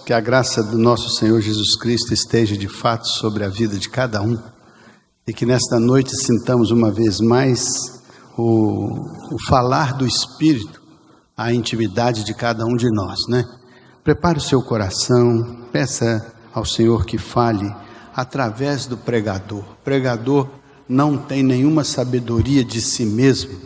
que a graça do nosso Senhor Jesus Cristo esteja de fato sobre a vida de cada um e que nesta noite sintamos uma vez mais o falar do Espírito, a intimidade de cada um de nós, né? Prepare o seu coração, peça ao Senhor que fale através do pregador. O pregador não tem nenhuma sabedoria de si mesmo,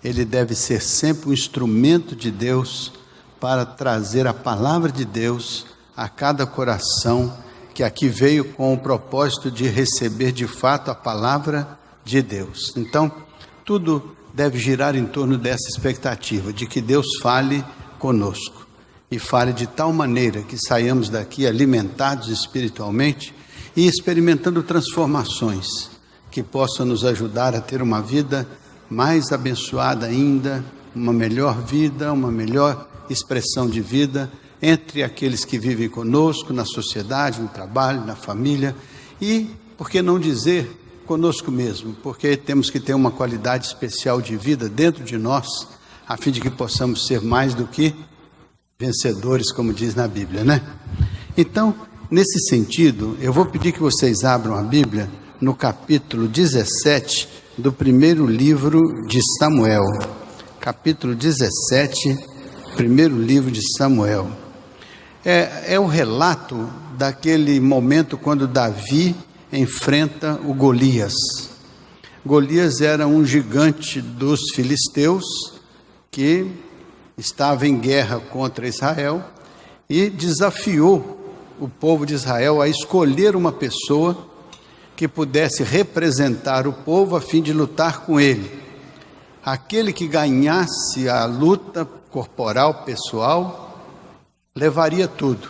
ele deve ser sempre um instrumento de Deus para trazer a palavra de Deus a cada coração que aqui veio com o propósito de receber de fato a palavra de Deus. Então, tudo deve girar em torno dessa expectativa, de que Deus fale conosco e fale de tal maneira que saiamos daqui alimentados espiritualmente e experimentando transformações que possam nos ajudar a ter uma vida mais abençoada ainda, uma melhor vida, uma melhor expressão de vida entre aqueles que vivem conosco, na sociedade, no trabalho, na família e, por que não dizer, conosco mesmo, porque temos que ter uma qualidade especial de vida dentro de nós, a fim de que possamos ser mais do que vencedores, como diz na Bíblia, né? Então, nesse sentido, eu vou pedir que vocês abram a Bíblia no capítulo 17 do primeiro livro de Samuel. Capítulo 17, primeiro livro de Samuel. É o relato daquele momento quando Davi enfrenta o Golias. Golias era um gigante dos filisteus que estava em guerra contra Israel e desafiou o povo de Israel a escolher uma pessoa que pudesse representar o povo a fim de lutar com ele. Aquele que ganhasse a luta corporal, pessoal, levaria tudo.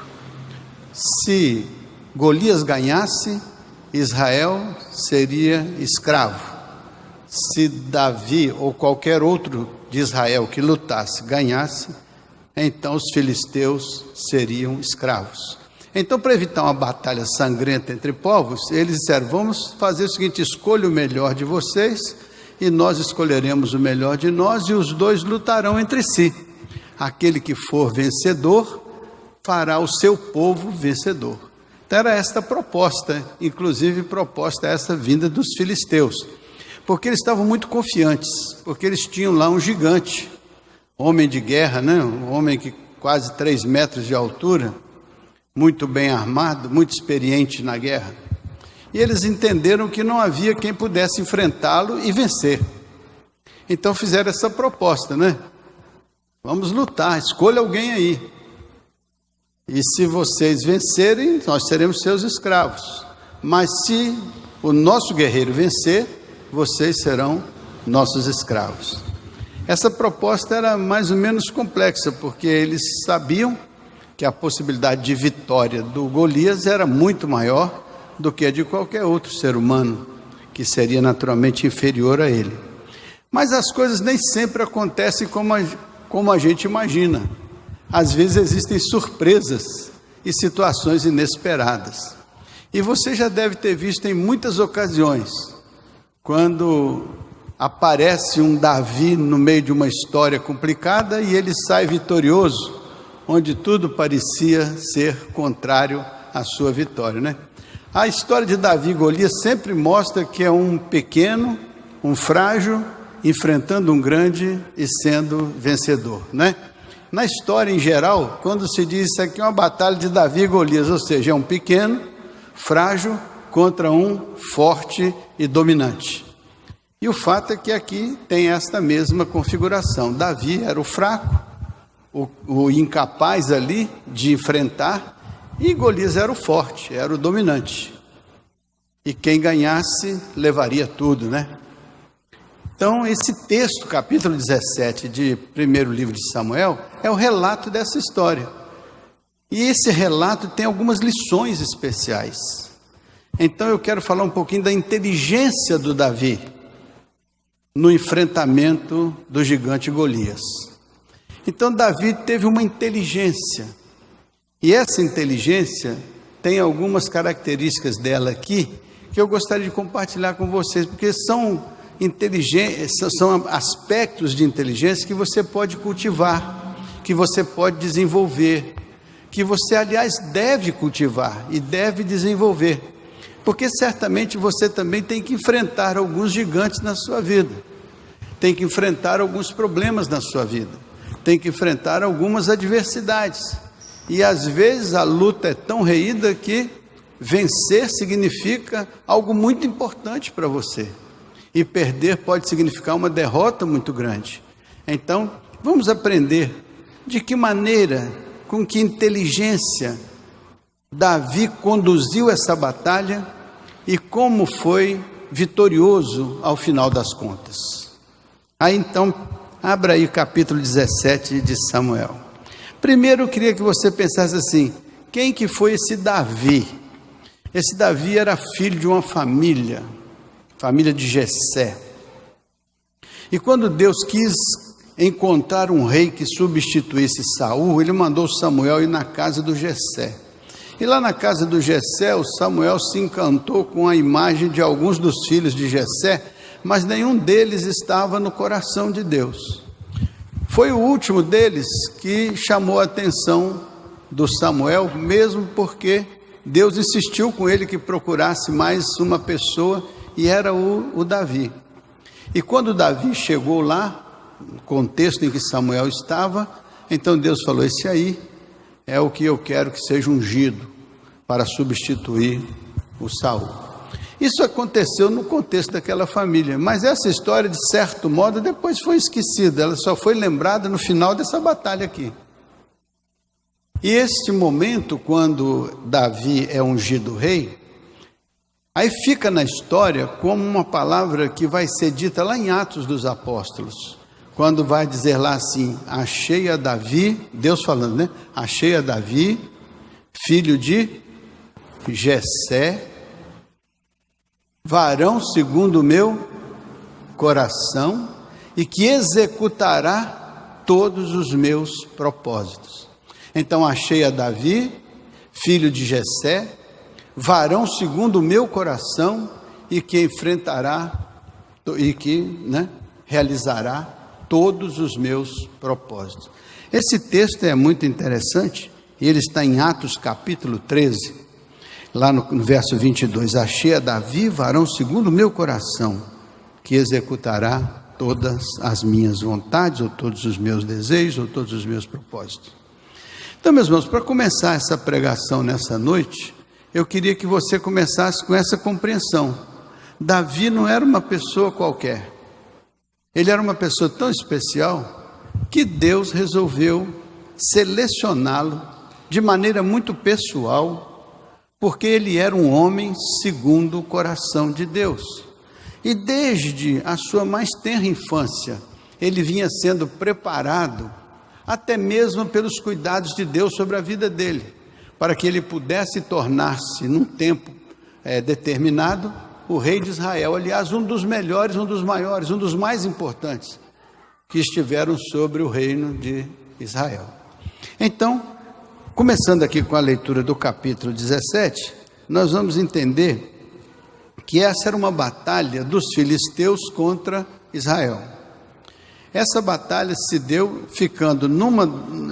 Se Golias ganhasse, Israel seria escravo. Se Davi ou qualquer outro de Israel que lutasse ganhasse, então os filisteus seriam escravos. Então, para evitar uma batalha sangrenta entre povos, eles disseram: vamos fazer o seguinte, escolha o melhor de vocês e nós escolheremos o melhor de nós e os dois lutarão entre si. Aquele que for vencedor fará o seu povo vencedor. Então era esta proposta, inclusive proposta essa vinda dos filisteus, porque eles estavam muito confiantes, porque eles tinham lá um gigante, homem de guerra, né? Um homem que quase 3 metros de altura, muito bem armado, muito experiente na guerra. E eles entenderam que não havia quem pudesse enfrentá-lo e vencer. Então fizeram essa proposta, né? Vamos lutar, escolha alguém aí. E se vocês vencerem, nós seremos seus escravos. Mas se o nosso guerreiro vencer, vocês serão nossos escravos. Essa proposta era mais ou menos complexa, porque eles sabiam que a possibilidade de vitória do Golias era muito maior do que a de qualquer outro ser humano, que seria naturalmente inferior a ele. Mas as coisas nem sempre acontecem como a gente imagina. Às vezes existem surpresas e situações inesperadas. E você já deve ter visto em muitas ocasiões, quando aparece um Davi no meio de uma história complicada e ele sai vitorioso, onde tudo parecia ser contrário à sua vitória, né? A história de Davi e Golias sempre mostra que é um pequeno, um frágil, enfrentando um grande e sendo vencedor, né? Na história em geral, quando se diz isso aqui é uma batalha de Davi e Golias, ou seja, é um pequeno, frágil contra um forte e dominante. E o fato é que aqui tem esta mesma configuração. Davi era o fraco, o incapaz ali de enfrentar, e Golias era o forte, era o dominante. E quem ganhasse levaria tudo, né? Então, esse texto, capítulo 17 de primeiro livro de Samuel, é o relato dessa história. E esse relato tem algumas lições especiais. Então, eu quero falar um pouquinho da inteligência do Davi no enfrentamento do gigante Golias. Então, Davi teve uma inteligência. E essa inteligência tem algumas características dela aqui que eu gostaria de compartilhar com vocês, porque são aspectos de inteligência que você pode cultivar, que você pode desenvolver, que você, aliás, deve cultivar e deve desenvolver, porque certamente você também tem que enfrentar alguns gigantes na sua vida, tem que enfrentar alguns problemas na sua vida, tem que enfrentar algumas adversidades, e às vezes a luta é tão reída que vencer significa algo muito importante para você, e perder pode significar uma derrota muito grande. Então, vamos aprender de que maneira, com que inteligência Davi conduziu essa batalha e como foi vitorioso ao final das contas. Aí então, abra aí o capítulo 17 de Samuel. Primeiro eu queria que você pensasse assim, quem que foi esse Davi? Esse Davi era filho de uma família de Jessé. E quando Deus quis encontrar um rei que substituísse Saul, ele mandou Samuel ir na casa do Jessé. E lá na casa do Jessé, o Samuel se encantou com a imagem de alguns dos filhos de Jessé, mas nenhum deles estava no coração de Deus. Foi o último deles que chamou a atenção do Samuel, mesmo porque Deus insistiu com ele que procurasse mais uma pessoa, e era o Davi. E quando Davi chegou lá, no contexto em que Samuel estava, então Deus falou, esse aí é o que eu quero que seja ungido para substituir o Saul. Isso aconteceu no contexto daquela família, mas essa história, de certo modo, depois foi esquecida, ela só foi lembrada no final dessa batalha aqui. E este momento, quando Davi é ungido rei, aí fica na história como uma palavra que vai ser dita lá em Atos dos Apóstolos, quando vai dizer lá assim, achei a Davi, Deus falando, né? Achei a Davi, filho de Jessé, varão segundo o meu coração, e que executará todos os meus propósitos. Então achei a Davi, filho de Jessé, varão segundo o meu coração, e que enfrentará, e que realizará todos os meus propósitos. Esse texto é muito interessante, e ele está em Atos capítulo 13, lá no verso 22, achei a Davi, varão segundo o meu coração, que executará todas as minhas vontades, ou todos os meus desejos, ou todos os meus propósitos. Então, meus irmãos, para começar essa pregação nessa noite, eu queria que você começasse com essa compreensão. Davi não era uma pessoa qualquer. Ele era uma pessoa tão especial que Deus resolveu selecioná-lo de maneira muito pessoal, porque ele era um homem segundo o coração de Deus. E desde a sua mais tenra infância, ele vinha sendo preparado, até mesmo pelos cuidados de Deus sobre a vida dele, para que ele pudesse tornar-se, num tempo determinado, o rei de Israel, aliás, um dos melhores, um dos maiores, um dos mais importantes que estiveram sobre o reino de Israel. Então, começando aqui com a leitura do capítulo 17, nós vamos entender que essa era uma batalha dos filisteus contra Israel. Essa batalha se deu ficando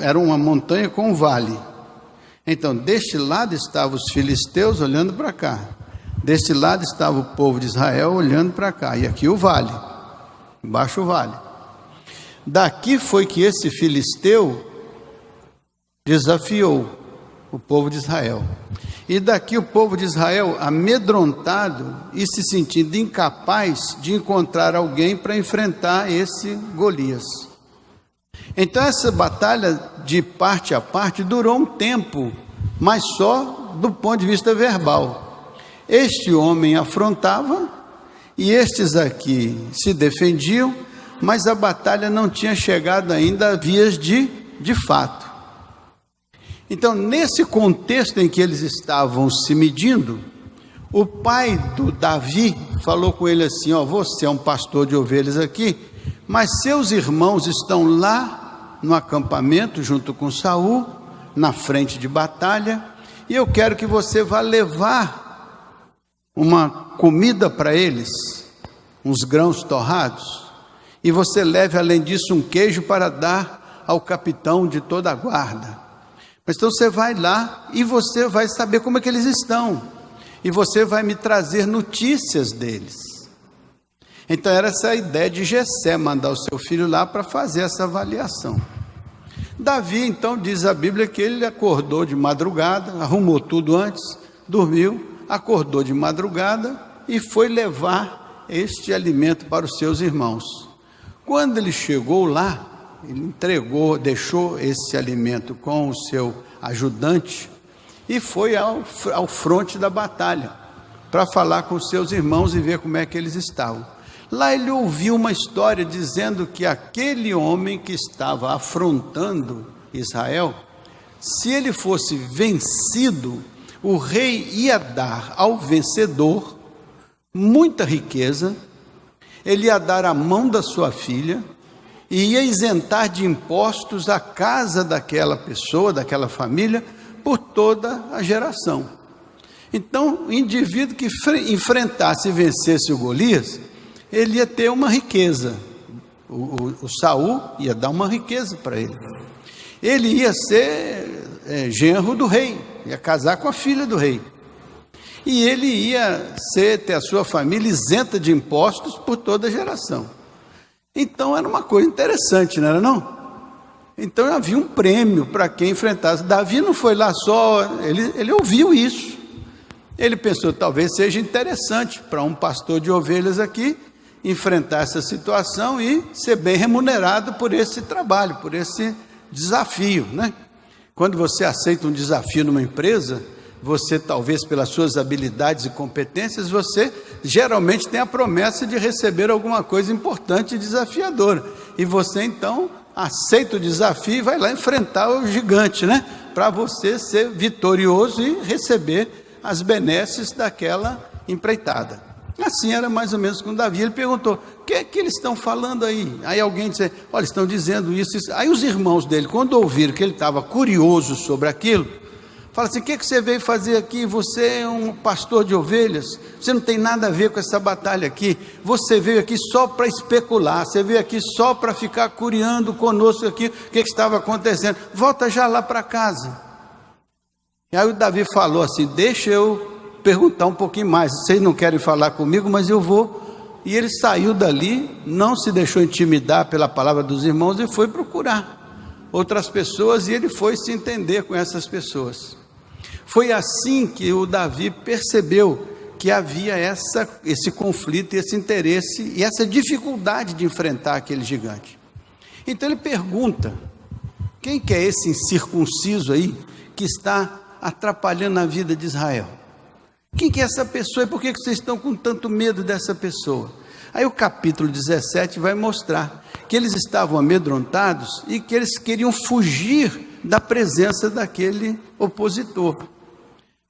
era uma montanha com um vale. Então, deste lado estavam os filisteus olhando para cá. Deste lado estava o povo de Israel olhando para cá, e aqui o vale, embaixo o vale. Daqui foi que esse filisteu desafiou o povo de Israel. E daqui o povo de Israel, amedrontado e se sentindo incapaz de encontrar alguém para enfrentar esse Golias. Então essa batalha de parte a parte durou um tempo, mas só do ponto de vista verbal. Este homem afrontava e estes aqui se defendiam, mas a batalha não tinha chegado ainda a vias de fato. Então, nesse contexto em que eles estavam se medindo, o pai do Davi falou com ele assim, você é um pastor de ovelhas aqui, mas seus irmãos estão lá no acampamento junto com Saul, na frente de batalha, e eu quero que você vá levar uma comida para eles, uns grãos torrados, e você leve além disso um queijo para dar ao capitão de toda a guarda, Mas então você vai lá e você vai saber como é que eles estão. E você vai me trazer notícias deles. Então era essa a ideia de Jessé, mandar o seu filho lá para fazer essa avaliação. Davi, então, diz a Bíblia que ele acordou de madrugada, arrumou tudo antes, dormiu, acordou de madrugada e foi levar este alimento para os seus irmãos. Quando ele chegou lá, ele entregou, deixou esse alimento com o seu ajudante e foi ao fronte da batalha para falar com os seus irmãos e ver como é que eles estavam. Lá ele ouviu uma história dizendo que aquele homem que estava afrontando Israel, se ele fosse vencido, o rei ia dar ao vencedor muita riqueza, ele ia dar a mão da sua filha e ia isentar de impostos a casa daquela pessoa, daquela família, por toda a geração. Então, o indivíduo que enfrentasse e vencesse o Golias, ele ia ter uma riqueza. O Saul ia dar uma riqueza para ele. Ele ia ser genro do rei, ia casar com a filha do rei. E ele ia ter a sua família isenta de impostos por toda a geração. Então era uma coisa interessante, não era não? Então havia um prêmio para quem enfrentasse. Davi não foi lá só, ele ouviu isso. Ele pensou, talvez seja interessante para um pastor de ovelhas aqui enfrentar essa situação e ser bem remunerado por esse trabalho, por esse desafio, né? Quando você aceita um desafio numa empresa, você talvez pelas suas habilidades e competências, você geralmente tem a promessa de receber alguma coisa importante e desafiadora. E você então aceita o desafio e vai lá enfrentar o gigante, né? Para você ser vitorioso e receber as benesses daquela empreitada. Assim era mais ou menos com Davi. Ele perguntou, o que é que eles estão falando aí? Aí alguém disse, olha, estão dizendo isso, isso. Aí os irmãos dele, quando ouviram que ele estava curioso sobre aquilo, falaram assim, o que é que você veio fazer aqui? Você é um pastor de ovelhas, você não tem nada a ver com essa batalha aqui, você veio aqui só para especular, você veio aqui só para ficar curiando conosco aqui, o que estava acontecendo, volta já lá para casa. E aí o Davi falou assim, deixa eu perguntar um pouquinho mais, vocês não querem falar comigo, mas eu vou. E ele saiu dali, não se deixou intimidar pela palavra dos irmãos e foi procurar outras pessoas, e ele foi se entender com essas pessoas. Foi assim que o Davi percebeu que havia esse conflito, esse interesse e essa dificuldade de enfrentar aquele gigante. Então ele pergunta, quem que é esse incircunciso aí que está atrapalhando a vida de Israel? Quem que é essa pessoa e por que vocês estão com tanto medo dessa pessoa? Aí o capítulo 17 vai mostrar que eles estavam amedrontados e que eles queriam fugir da presença daquele opositor.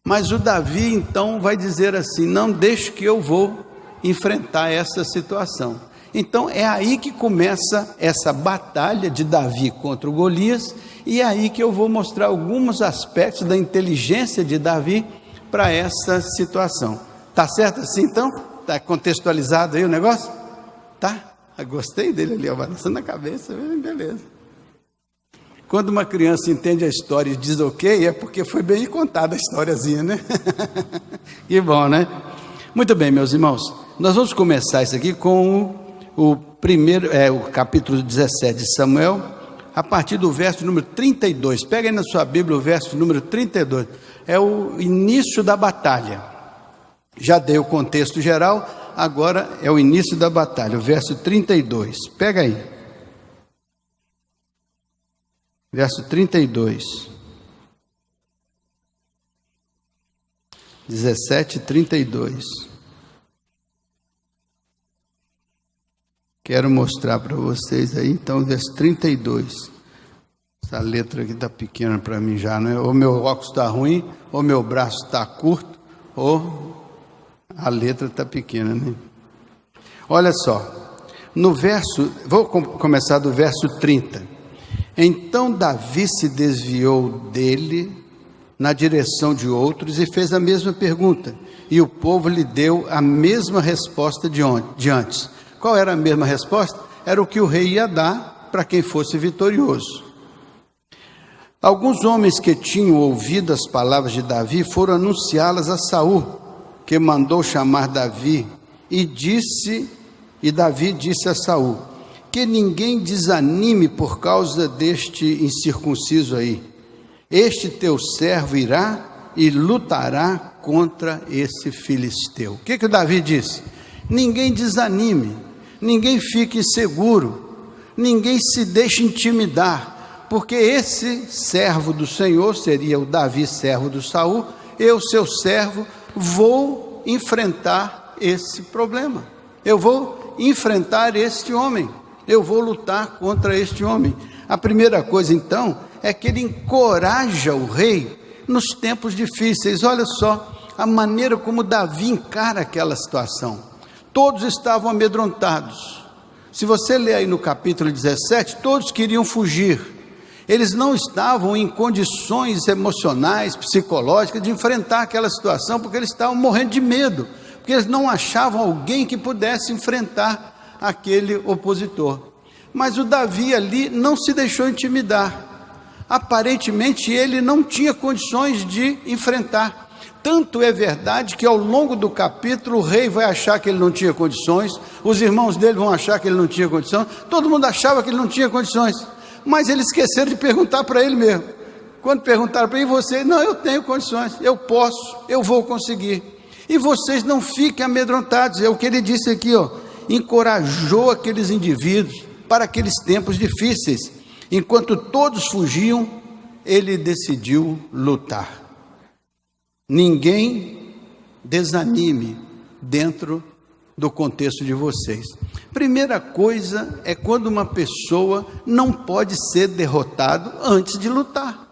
Mas o Davi então vai dizer assim, não deixe que eu vou enfrentar essa situação. Então é aí que começa essa batalha de Davi contra o Golias, e é aí que eu vou mostrar alguns aspectos da inteligência de Davi para essa situação. Tá certo assim então? Tá contextualizado aí o negócio? Tá? Eu gostei dele ali, balançando a cabeça, beleza. Quando uma criança entende a história e diz ok, é porque foi bem contada a historiazinha, né? Que bom, né? Muito bem, meus irmãos, nós vamos começar isso aqui com o capítulo 17 de Samuel, a partir do verso número 32. Pega aí na sua Bíblia o verso número 32. É o início da batalha. Já dei o contexto geral, agora é o início da batalha, o verso 32. Pega aí. Verso 32. 17:32. Quero mostrar para vocês aí, então, verso 32. Essa letra aqui está pequena para mim já, né? Ou meu óculos está ruim, ou meu braço está curto, ou a letra está pequena, né? Olha só, no verso, vou começar do verso 30. Então Davi se desviou dele na direção de outros e fez a mesma pergunta, e o povo lhe deu a mesma resposta de antes. Qual era a mesma resposta? Era o que o rei ia dar para quem fosse vitorioso. Alguns homens que tinham ouvido as palavras de Davi foram anunciá-las a Saul, que mandou chamar Davi, e Davi disse a Saul: que ninguém desanime por causa deste incircunciso aí. Este teu servo irá e lutará contra esse filisteu. O que o Davi disse? Ninguém desanime, ninguém fique inseguro, ninguém se deixe intimidar, porque esse servo do Senhor, seria o Davi, servo do Saul, eu, seu servo, vou enfrentar esse problema, eu vou enfrentar este homem, eu vou lutar contra este homem. A primeira coisa então é que ele encoraja o rei nos tempos difíceis. Olha só a maneira como Davi encara aquela situação. Todos estavam amedrontados. Se você ler aí no capítulo 17, todos queriam fugir. Eles não estavam em condições emocionais, psicológicas de enfrentar aquela situação, porque eles estavam morrendo de medo, porque eles não achavam alguém que pudesse enfrentar aquele opositor. Mas o Davi ali não se deixou intimidar. Aparentemente ele não tinha condições de enfrentar. Tanto é verdade que ao longo do capítulo o rei vai achar que ele não tinha condições, os irmãos dele vão achar que ele não tinha condições, todo mundo achava que ele não tinha condições, mas eles esqueceram de perguntar para ele mesmo. Quando perguntaram para ele: você? Não, eu tenho condições, eu posso, eu vou conseguir. E vocês não fiquem amedrontados. É o que ele disse aqui, encorajou aqueles indivíduos para aqueles tempos difíceis. Enquanto todos fugiam, ele decidiu lutar. Ninguém desanime dentro do contexto de vocês. Primeira coisa é quando uma pessoa não pode ser derrotado antes de lutar.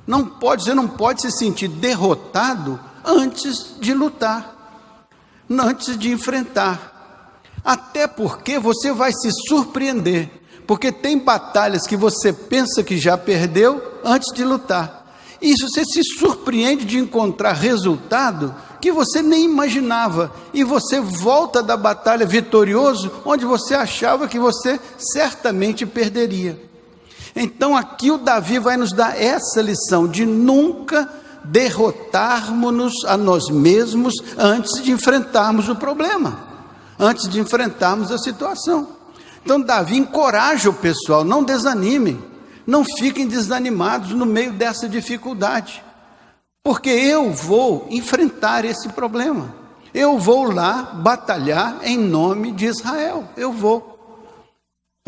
Você não pode se sentir derrotado antes de lutar, antes de enfrentar. Até porque você vai se surpreender, porque tem batalhas que você pensa que já perdeu antes de lutar. E você se surpreende de encontrar resultado que você nem imaginava, e você volta da batalha vitorioso, onde você achava que você certamente perderia. Então aqui o Davi vai nos dar essa lição de nunca derrotarmos-nos a nós mesmos antes de enfrentarmos o problema, antes de enfrentarmos a situação. Então Davi encoraja o pessoal: não desanimem, não fiquem desanimados no meio dessa dificuldade, porque eu vou enfrentar esse problema, eu vou lá batalhar em nome de Israel, eu vou.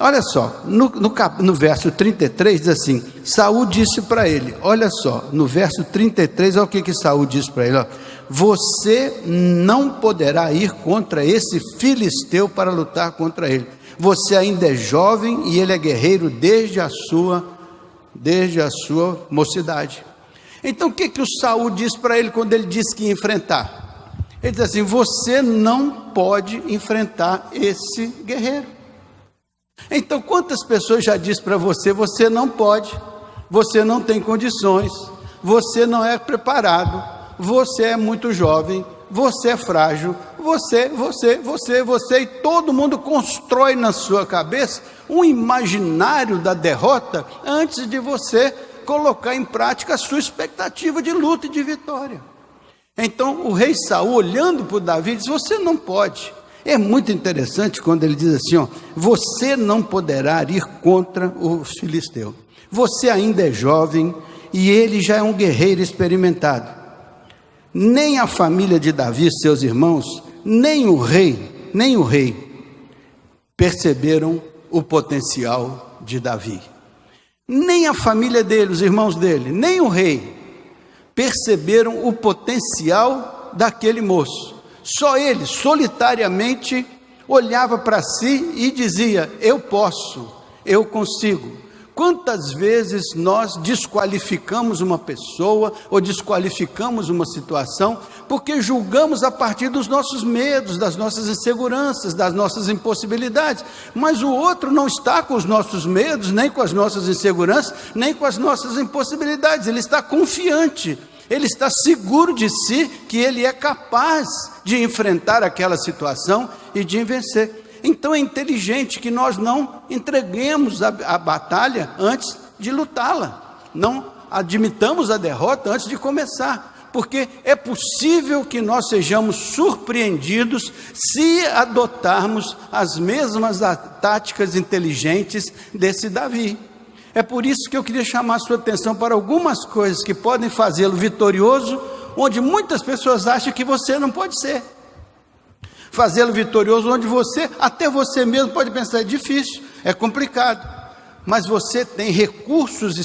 Olha só, no verso 33 diz assim: Saul disse para ele, olha só, no verso 33, olha o que Saul disse para ele: você não poderá ir contra esse filisteu para lutar contra ele. Você ainda é jovem e ele é guerreiro desde a sua mocidade. Então o que o Saul disse para ele quando ele disse que ia enfrentar? Ele diz assim: você não pode enfrentar esse guerreiro. Então quantas pessoas já disse para você: você não pode, você não tem condições, você não é preparado, você é muito jovem, você é frágil, você, e todo mundo constrói na sua cabeça um imaginário da derrota antes de você colocar em prática a sua expectativa de luta e de vitória. Então o rei Saul, olhando para o Davi, diz: você não pode. É muito interessante quando ele diz assim: você não poderá ir contra o filisteu, você ainda é jovem e ele já é um guerreiro experimentado. Nem a família de Davi, seus irmãos, nem o rei perceberam o potencial de Davi. Nem a família dele, os irmãos dele, nem o rei perceberam o potencial daquele moço. Só ele, solitariamente, olhava para si e dizia: eu posso, eu consigo. Quantas vezes nós desqualificamos uma pessoa ou desqualificamos uma situação porque julgamos a partir dos nossos medos, das nossas inseguranças, das nossas impossibilidades, mas o outro não está com os nossos medos, nem com as nossas inseguranças, nem com as nossas impossibilidades. Ele está confiante, ele está seguro de si, que ele é capaz de enfrentar aquela situação e de vencer. Então é inteligente que nós não entreguemos a batalha antes de lutá-la. não admitamos a derrota antes de começar, porque é possível que nós sejamos surpreendidos se adotarmos as mesmas táticas inteligentes desse Davi. É por isso que eu queria chamar a sua atenção para algumas coisas que podem fazê-lo vitorioso, onde muitas pessoas acham que você não pode ser. Fazê-lo vitorioso onde até você mesmo pode pensar, é difícil, é complicado. Mas você tem recursos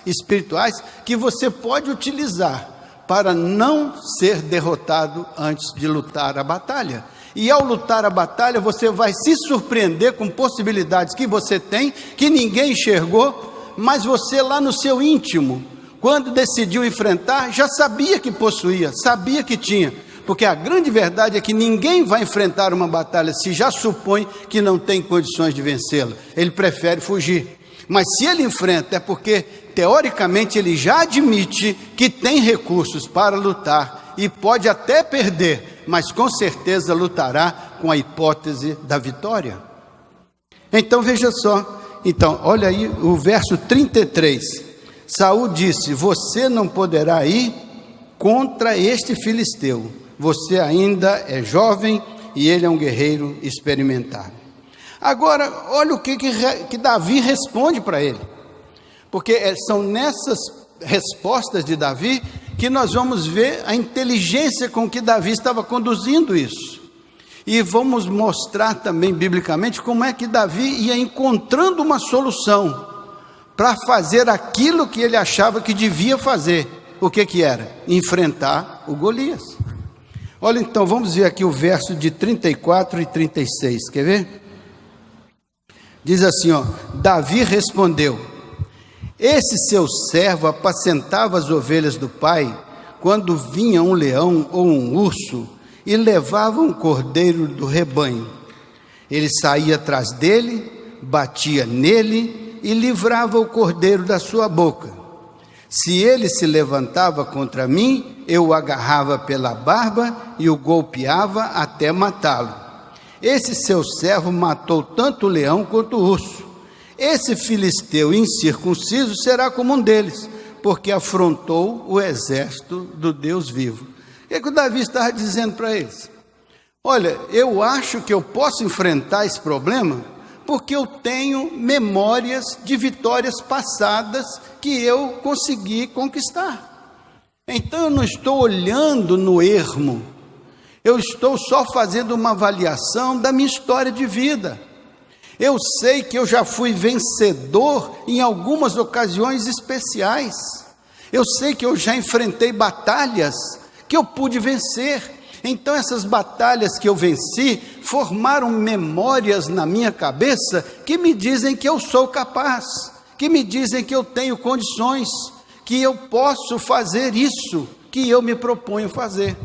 espirituais, que você pode utilizar para não ser derrotado antes de lutar a batalha. E ao lutar a batalha, você vai se surpreender com possibilidades que você tem, que ninguém enxergou, mas você lá no seu íntimo, quando decidiu enfrentar, já sabia que possuía, sabia que tinha. Porque a grande verdade é que ninguém vai enfrentar uma batalha se já supõe que não tem condições de vencê-la. Ele prefere fugir. Mas se ele enfrenta, é porque, teoricamente, ele já admite que tem recursos para lutar e pode até perder, mas com certeza lutará com a hipótese da vitória. Então, veja só. Então, olha aí o verso 33. Saul disse: você não poderá ir contra este filisteu. Você ainda é jovem e ele é um guerreiro experimentado. Agora, olha o que Davi responde para ele. Porque são nessas respostas de Davi que nós vamos ver a inteligência com que Davi estava conduzindo isso. E vamos mostrar também biblicamente como é que Davi ia encontrando uma solução para fazer aquilo que ele achava que devia fazer. O que era? Enfrentar o Golias. Olha então, vamos ver aqui o verso de 34 e 36, quer ver? Diz assim, Davi respondeu: esse seu servo apacentava as ovelhas do pai, quando vinha um leão ou um urso, e levava um cordeiro do rebanho. Ele saía atrás dele, batia nele, e livrava o cordeiro da sua boca. Se ele se levantava contra mim, eu o agarrava pela barba e o golpeava até matá-lo. Esse seu servo matou tanto o leão quanto o urso. Esse filisteu incircunciso será como um deles, porque afrontou o exército do Deus vivo. O que o Davi estava dizendo para eles? Olha, eu acho que eu posso enfrentar esse problema porque eu tenho memórias de vitórias passadas que eu consegui conquistar. Então eu não estou olhando no ermo, eu estou só fazendo uma avaliação da minha história de vida. Eu sei que eu já fui vencedor em algumas ocasiões especiais. Eu sei que eu já enfrentei batalhas que eu pude vencer. Então essas batalhas que eu venci formaram memórias na minha cabeça que me dizem que eu sou capaz, que me dizem que eu tenho condições, que eu posso fazer isso que eu me proponho fazer.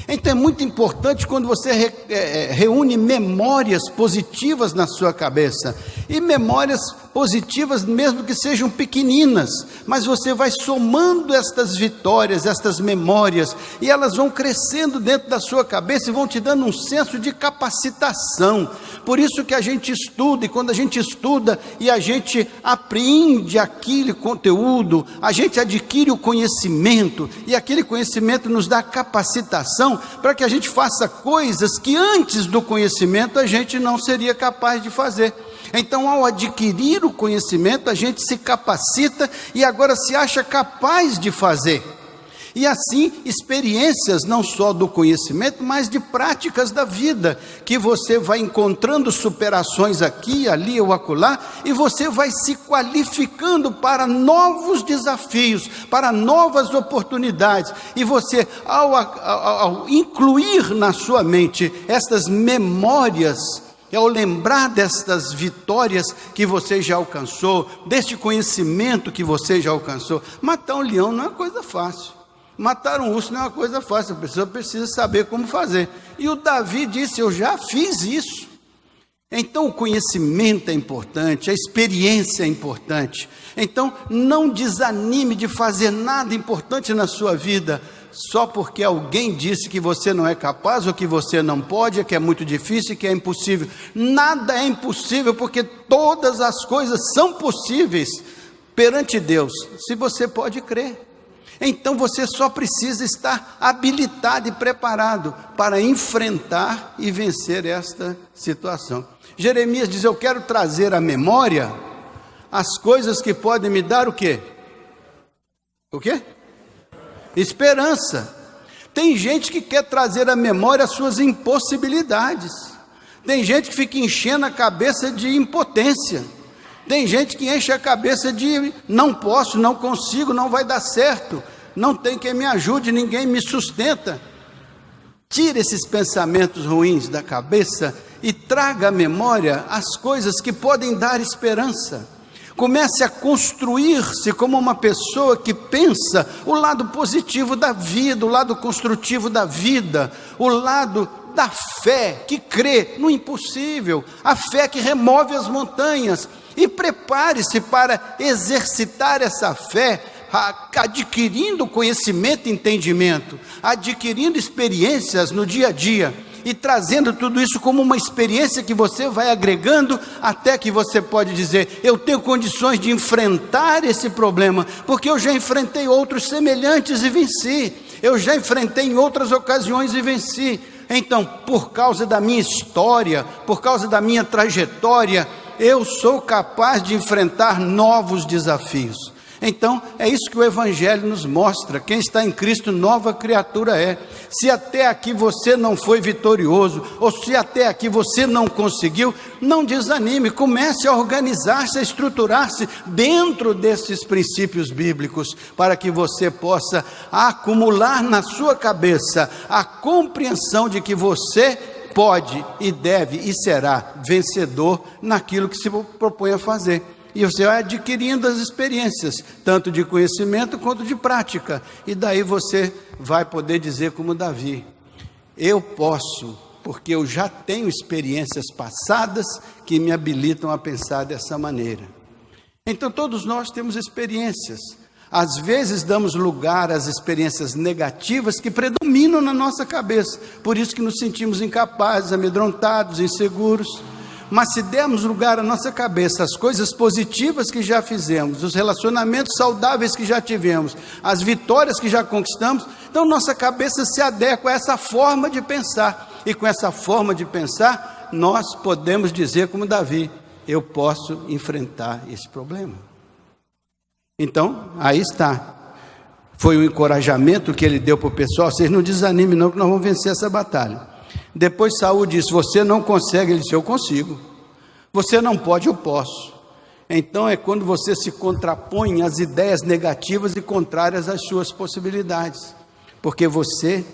Então é muito importante quando você reúne memórias positivas na sua cabeça, e memórias positivas mesmo que sejam pequeninas, mas você vai somando estas vitórias, estas memórias, e elas vão crescendo dentro da sua cabeça e vão te dando um senso de capacitação. Por isso que a gente estuda, e quando a gente estuda e a gente apreende aquele conteúdo, a gente adquire o conhecimento, e aquele conhecimento nos dá capacitação para que a gente faça coisas que antes do conhecimento a gente não seria capaz de fazer. Então, ao adquirir o conhecimento, a gente se capacita e agora se acha capaz de fazer. E assim, experiências não só do conhecimento, mas de práticas da vida, que você vai encontrando superações aqui, ali ou acolá, e você vai se qualificando para novos desafios, para novas oportunidades. E você, ao incluir na sua mente estas memórias, ao lembrar destas vitórias que você já alcançou, deste conhecimento que você já alcançou, matar um leão não é uma coisa fácil. Matar um urso não é uma coisa fácil, a pessoa precisa saber como fazer. E o Davi disse: eu já fiz isso. Então o conhecimento é importante, a experiência é importante. Então não desanime de fazer nada importante na sua vida, só porque alguém disse que você não é capaz, ou que você não pode, que é muito difícil, que é impossível. Nada é impossível, porque todas as coisas são possíveis perante Deus? Se você pode crer. Então você só precisa estar habilitado e preparado para enfrentar e vencer esta situação. Jeremias diz: eu quero trazer à memória as coisas que podem me dar o quê? O quê? Esperança. Tem gente que quer trazer à memória as suas impossibilidades. Tem gente que fica enchendo a cabeça de impotência. Tem gente que enche a cabeça de não posso, não consigo, não vai dar certo, não tem quem me ajude, ninguém me sustenta. Tire esses pensamentos ruins da cabeça e traga à memória as coisas que podem dar esperança. Comece a construir-se como uma pessoa que pensa o lado positivo da vida, o lado construtivo da vida, o lado da fé que crê no impossível, a fé que remove as montanhas. E prepare-se para exercitar essa fé, adquirindo conhecimento e entendimento, adquirindo experiências no dia a dia e trazendo tudo isso como uma experiência que você vai agregando até que você pode dizer: eu tenho condições de enfrentar esse problema, porque eu já enfrentei outros semelhantes e venci, eu já enfrentei em outras ocasiões e venci. Então, por causa da minha história, por causa da minha trajetória, eu sou capaz de enfrentar novos desafios. Então, é isso que o Evangelho nos mostra. Quem está em Cristo, nova criatura é. Se até aqui você não foi vitorioso, ou se até aqui você não conseguiu, não desanime, comece a organizar-se, a estruturar-se dentro desses princípios bíblicos, para que você possa acumular na sua cabeça a compreensão de que você pode e deve e será vencedor naquilo que se propõe a fazer. E você vai adquirindo as experiências, tanto de conhecimento quanto de prática. E daí você vai poder dizer como Davi: eu posso, porque eu já tenho experiências passadas que me habilitam a pensar dessa maneira. Então todos nós temos experiências. Às vezes damos lugar às experiências negativas que predominam na nossa cabeça. Por isso que nos sentimos incapazes, amedrontados, inseguros. Mas se dermos lugar à nossa cabeça, as coisas positivas que já fizemos, os relacionamentos saudáveis que já tivemos, as vitórias que já conquistamos, então nossa cabeça se adequa a essa forma de pensar. E com essa forma de pensar, nós podemos dizer como Davi: eu posso enfrentar esse problema. Então, aí está. Foi o encorajamento que ele deu para o pessoal: vocês não desanimem não, que nós vamos vencer essa batalha. Depois Saul disse: você não consegue. Ele disse: eu consigo. Você não pode, eu posso. Então é quando você se contrapõe às ideias negativas e contrárias às suas possibilidades, porque você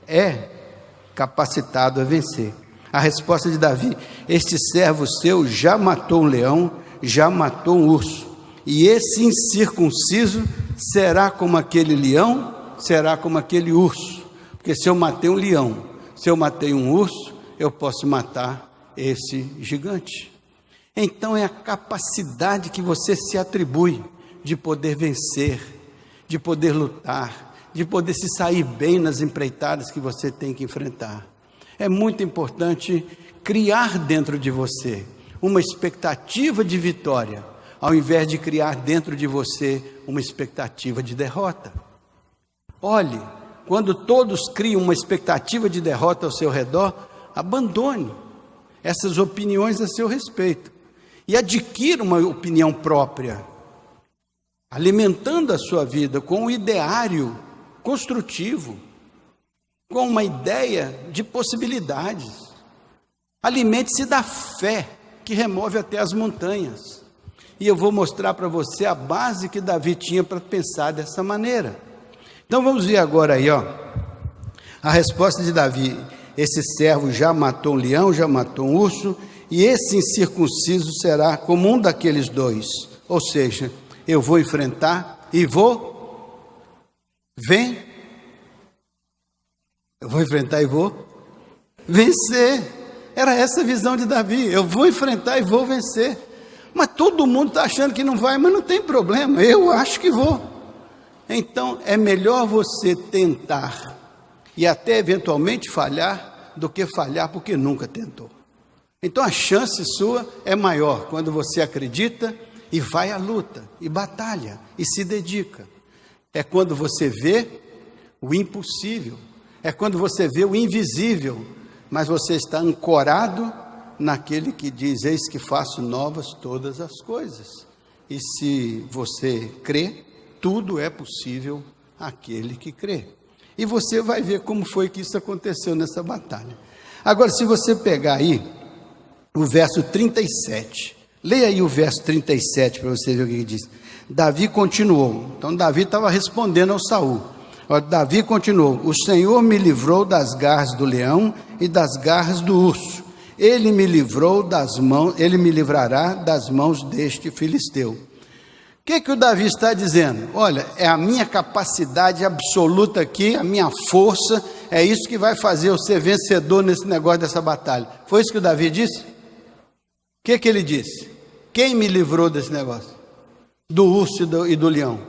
é capacitado a vencer. A resposta de Davi: este servo seu já matou um leão, já matou um urso, e esse incircunciso será como aquele leão, será como aquele urso. Porque se eu matei um leão, se eu matei um urso, eu posso matar esse gigante. Então é a capacidade que você se atribui de poder vencer, de poder lutar, de poder se sair bem nas empreitadas que você tem que enfrentar. É muito importante criar dentro de você uma expectativa de vitória, ao invés de criar dentro de você uma expectativa de derrota. Olhe, quando todos criam uma expectativa de derrota ao seu redor, abandone essas opiniões a seu respeito e adquira uma opinião própria, alimentando a sua vida com um ideário construtivo, com uma ideia de possibilidades. Alimente-se da fé que remove até as montanhas. E eu vou mostrar para você a base que Davi tinha para pensar dessa maneira. Então vamos ver agora aí, a resposta de Davi: esse servo já matou um leão, já matou um urso, e esse incircunciso será como um daqueles dois. Ou seja, eu vou enfrentar e eu vou enfrentar e vou vencer. Era essa a visão de Davi: eu vou enfrentar e vou vencer. Mas todo mundo está achando que não vai, mas não tem problema, eu acho que vou. Então é melhor você tentar e até eventualmente falhar do que falhar porque nunca tentou. Então a chance sua é maior quando você acredita e vai à luta, e batalha, e se dedica. É quando você vê o impossível, é quando você vê o invisível, mas você está ancorado naquele que diz: eis que faço novas todas as coisas. E se você crê, tudo é possível àquele que crê. E você vai ver como foi que isso aconteceu nessa batalha. Agora, se você pegar aí o verso 37, leia aí o verso 37 para você ver o que diz. Davi continuou. Então Davi estava respondendo ao Saul. Davi continuou: o Senhor me livrou das garras do leão e das garras do urso. Ele me livrará das mãos deste filisteu. O que o Davi está dizendo? Olha, é a minha capacidade absoluta aqui, a minha força, é isso que vai fazer eu ser vencedor nesse negócio dessa batalha. Foi isso que o Davi disse? O que ele disse? Quem me livrou desse negócio? Do urso e do leão.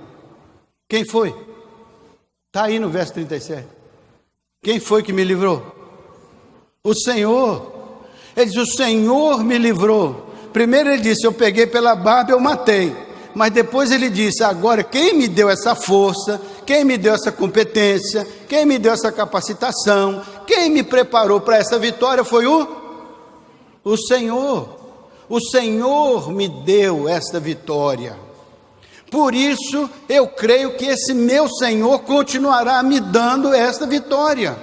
Quem foi? Está aí no verso 37. Quem foi que me livrou? O Senhor. Ele diz: o Senhor me livrou. Primeiro ele disse: eu peguei pela barba, eu matei. Mas depois ele disse: agora quem me deu essa força, quem me deu essa competência, quem me deu essa capacitação, quem me preparou para essa vitória foi o Senhor. O Senhor me deu essa vitória. Por isso eu creio que esse meu Senhor continuará me dando esta vitória.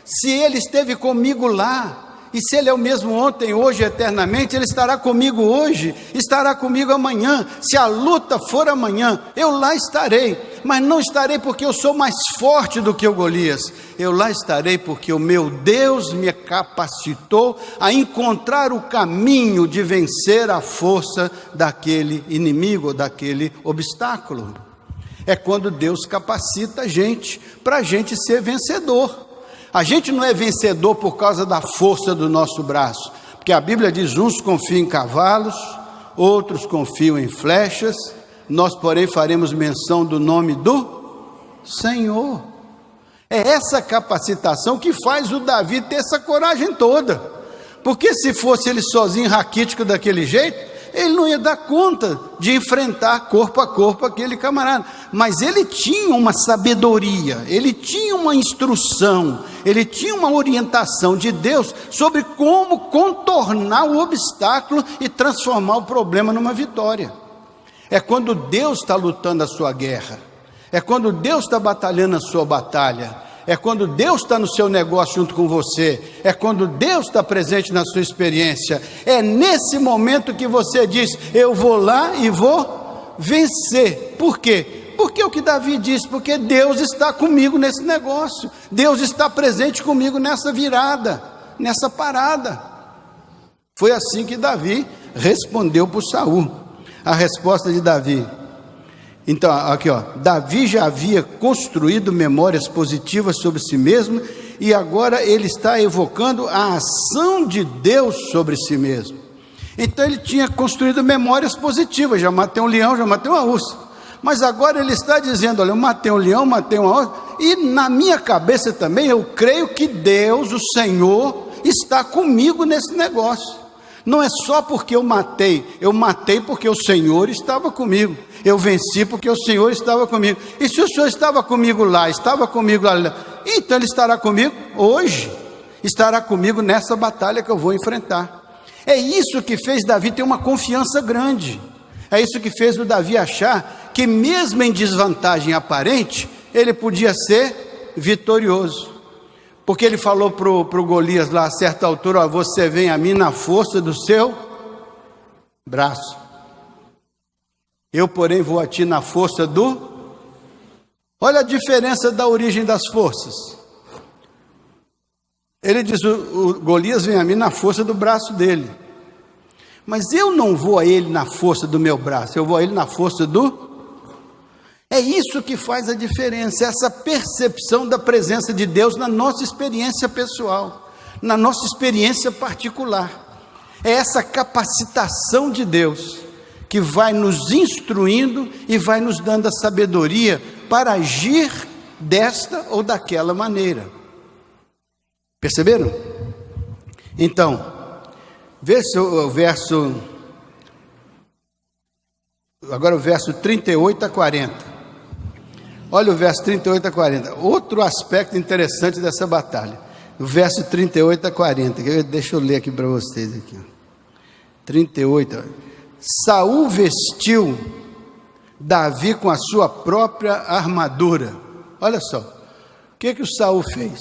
Se Ele esteve comigo lá, e se Ele é o mesmo ontem, hoje, eternamente, Ele estará comigo hoje, estará comigo amanhã. Se a luta for amanhã, eu lá estarei, mas não estarei porque eu sou mais forte do que o Golias. Eu lá estarei porque o meu Deus me capacitou a encontrar o caminho de vencer a força daquele inimigo, daquele obstáculo. É quando Deus capacita a gente, para a gente ser vencedor. A gente não é vencedor por causa da força do nosso braço, porque a Bíblia diz: uns confiam em cavalos, outros confiam em flechas, nós porém faremos menção do nome do Senhor. É essa capacitação que faz o Davi ter essa coragem toda, porque se fosse ele sozinho, raquítico daquele jeito, ele não ia dar conta de enfrentar corpo a corpo aquele camarada. Mas ele tinha uma sabedoria, ele tinha uma instrução, ele tinha uma orientação de Deus sobre como contornar o obstáculo e transformar o problema numa vitória. É quando Deus está lutando a sua guerra, é quando Deus está batalhando a sua batalha, é quando Deus está no seu negócio junto com você, é quando Deus está presente na sua experiência. É nesse momento que você diz: eu vou lá e vou vencer. Por quê? Porque o que Davi disse: porque Deus está comigo nesse negócio, Deus está presente comigo nessa virada, nessa parada. Foi assim que Davi respondeu para Saul. A resposta de Davi. Então, aqui Davi já havia construído memórias positivas sobre si mesmo, e agora ele está evocando a ação de Deus sobre si mesmo. Então ele tinha construído memórias positivas: já matei um leão, já matei uma ursa. Mas agora ele está dizendo: olha, eu matei um leão, matei uma ursa, e na minha cabeça também eu creio que Deus, o Senhor, está comigo nesse negócio. Não é só porque eu matei porque o Senhor estava comigo. Eu venci porque o Senhor estava comigo. E se o Senhor estava comigo lá, estava comigo lá, então Ele estará comigo hoje, estará comigo nessa batalha que eu vou enfrentar. É isso que fez Davi ter uma confiança grande. É isso que fez o Davi achar que mesmo em desvantagem aparente, ele podia ser vitorioso. Porque ele falou para o Golias lá a certa altura: ó, você vem a mim na força do seu braço, eu porém vou a ti na força do... Olha a diferença da origem das forças. Ele diz: o Golias vem a mim na força do braço dele, mas eu não vou a ele na força do meu braço, eu vou a ele na força do... É isso que faz a diferença, essa percepção da presença de Deus na nossa experiência pessoal, na nossa experiência particular. É essa capacitação de Deus que vai nos instruindo e vai nos dando a sabedoria para agir desta ou daquela maneira. Perceberam? Então, veja o verso Agora o verso 38 a 40. Olha o verso 38 a 40. Outro aspecto interessante dessa batalha. O verso 38 a 40. Deixa eu ler aqui para vocês. Aqui. 38. Saul vestiu Davi com a sua própria armadura. Olha só. O que o Saul fez?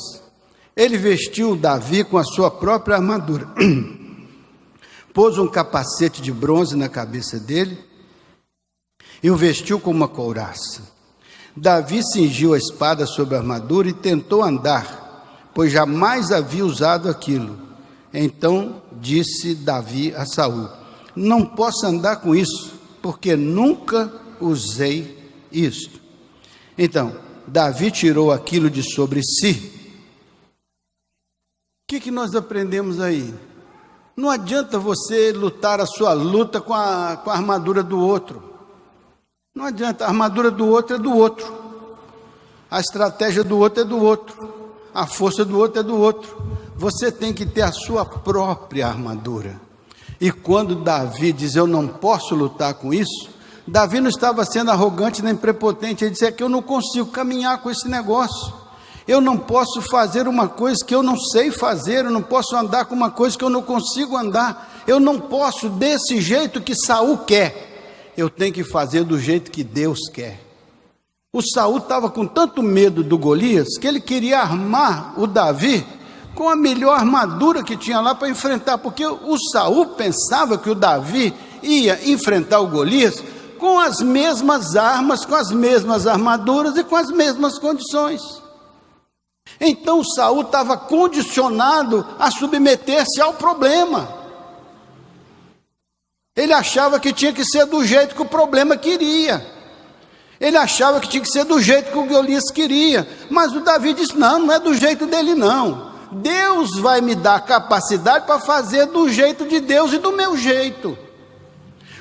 Ele vestiu Davi com a sua própria armadura. Pôs um capacete de bronze na cabeça dele e o vestiu com uma couraça. Davi cingiu a espada sobre a armadura e tentou andar, pois jamais havia usado aquilo. Então disse Davi a Saul: não posso andar com isso, porque nunca usei isto. Então, Davi tirou aquilo de sobre si. O que nós aprendemos aí? Não adianta você lutar a sua luta com a armadura do outro. Não adianta, a armadura do outro é do outro. A estratégia do outro é do outro. A força do outro é do outro. Você tem que ter a sua própria armadura. E quando Davi diz, eu não posso lutar com isso, Davi não estava sendo arrogante nem prepotente. Ele disse, é que eu não consigo caminhar com esse negócio. Eu não posso fazer uma coisa que eu não sei fazer, eu não posso andar com uma coisa que eu não consigo andar, eu não posso desse jeito que Saul quer, eu tenho que fazer do jeito que Deus quer. O Saul estava com tanto medo do Golias, que ele queria armar o Davi com a melhor armadura que tinha lá para enfrentar, porque o Saul pensava que o Davi ia enfrentar o Golias com as mesmas armas, com as mesmas armaduras e com as mesmas condições. Então Saul estava condicionado a submeter-se ao problema. Ele achava que tinha que ser do jeito que o problema queria. Ele achava que tinha que ser do jeito que o Golias queria. Mas o Davi disse, não é do jeito dele não. Deus vai me dar capacidade para fazer do jeito de Deus e do meu jeito.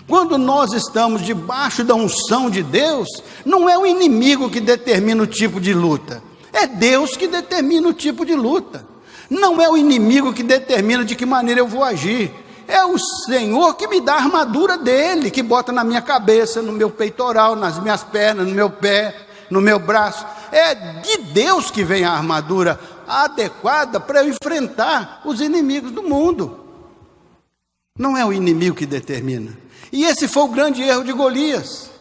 Quando nós estamos debaixo da unção de Deus, não é o inimigo que determina o tipo de luta. É Deus que determina o tipo de luta. Não é o inimigo que determina de que maneira eu vou agir. É o Senhor que me dá a armadura dele, que bota na minha cabeça, no meu peitoral, nas minhas pernas, no meu pé, no meu braço. É de Deus que vem a armadura adequada para eu enfrentar os inimigos do mundo. Não é o inimigo que determina. E esse foi o grande erro de Golias.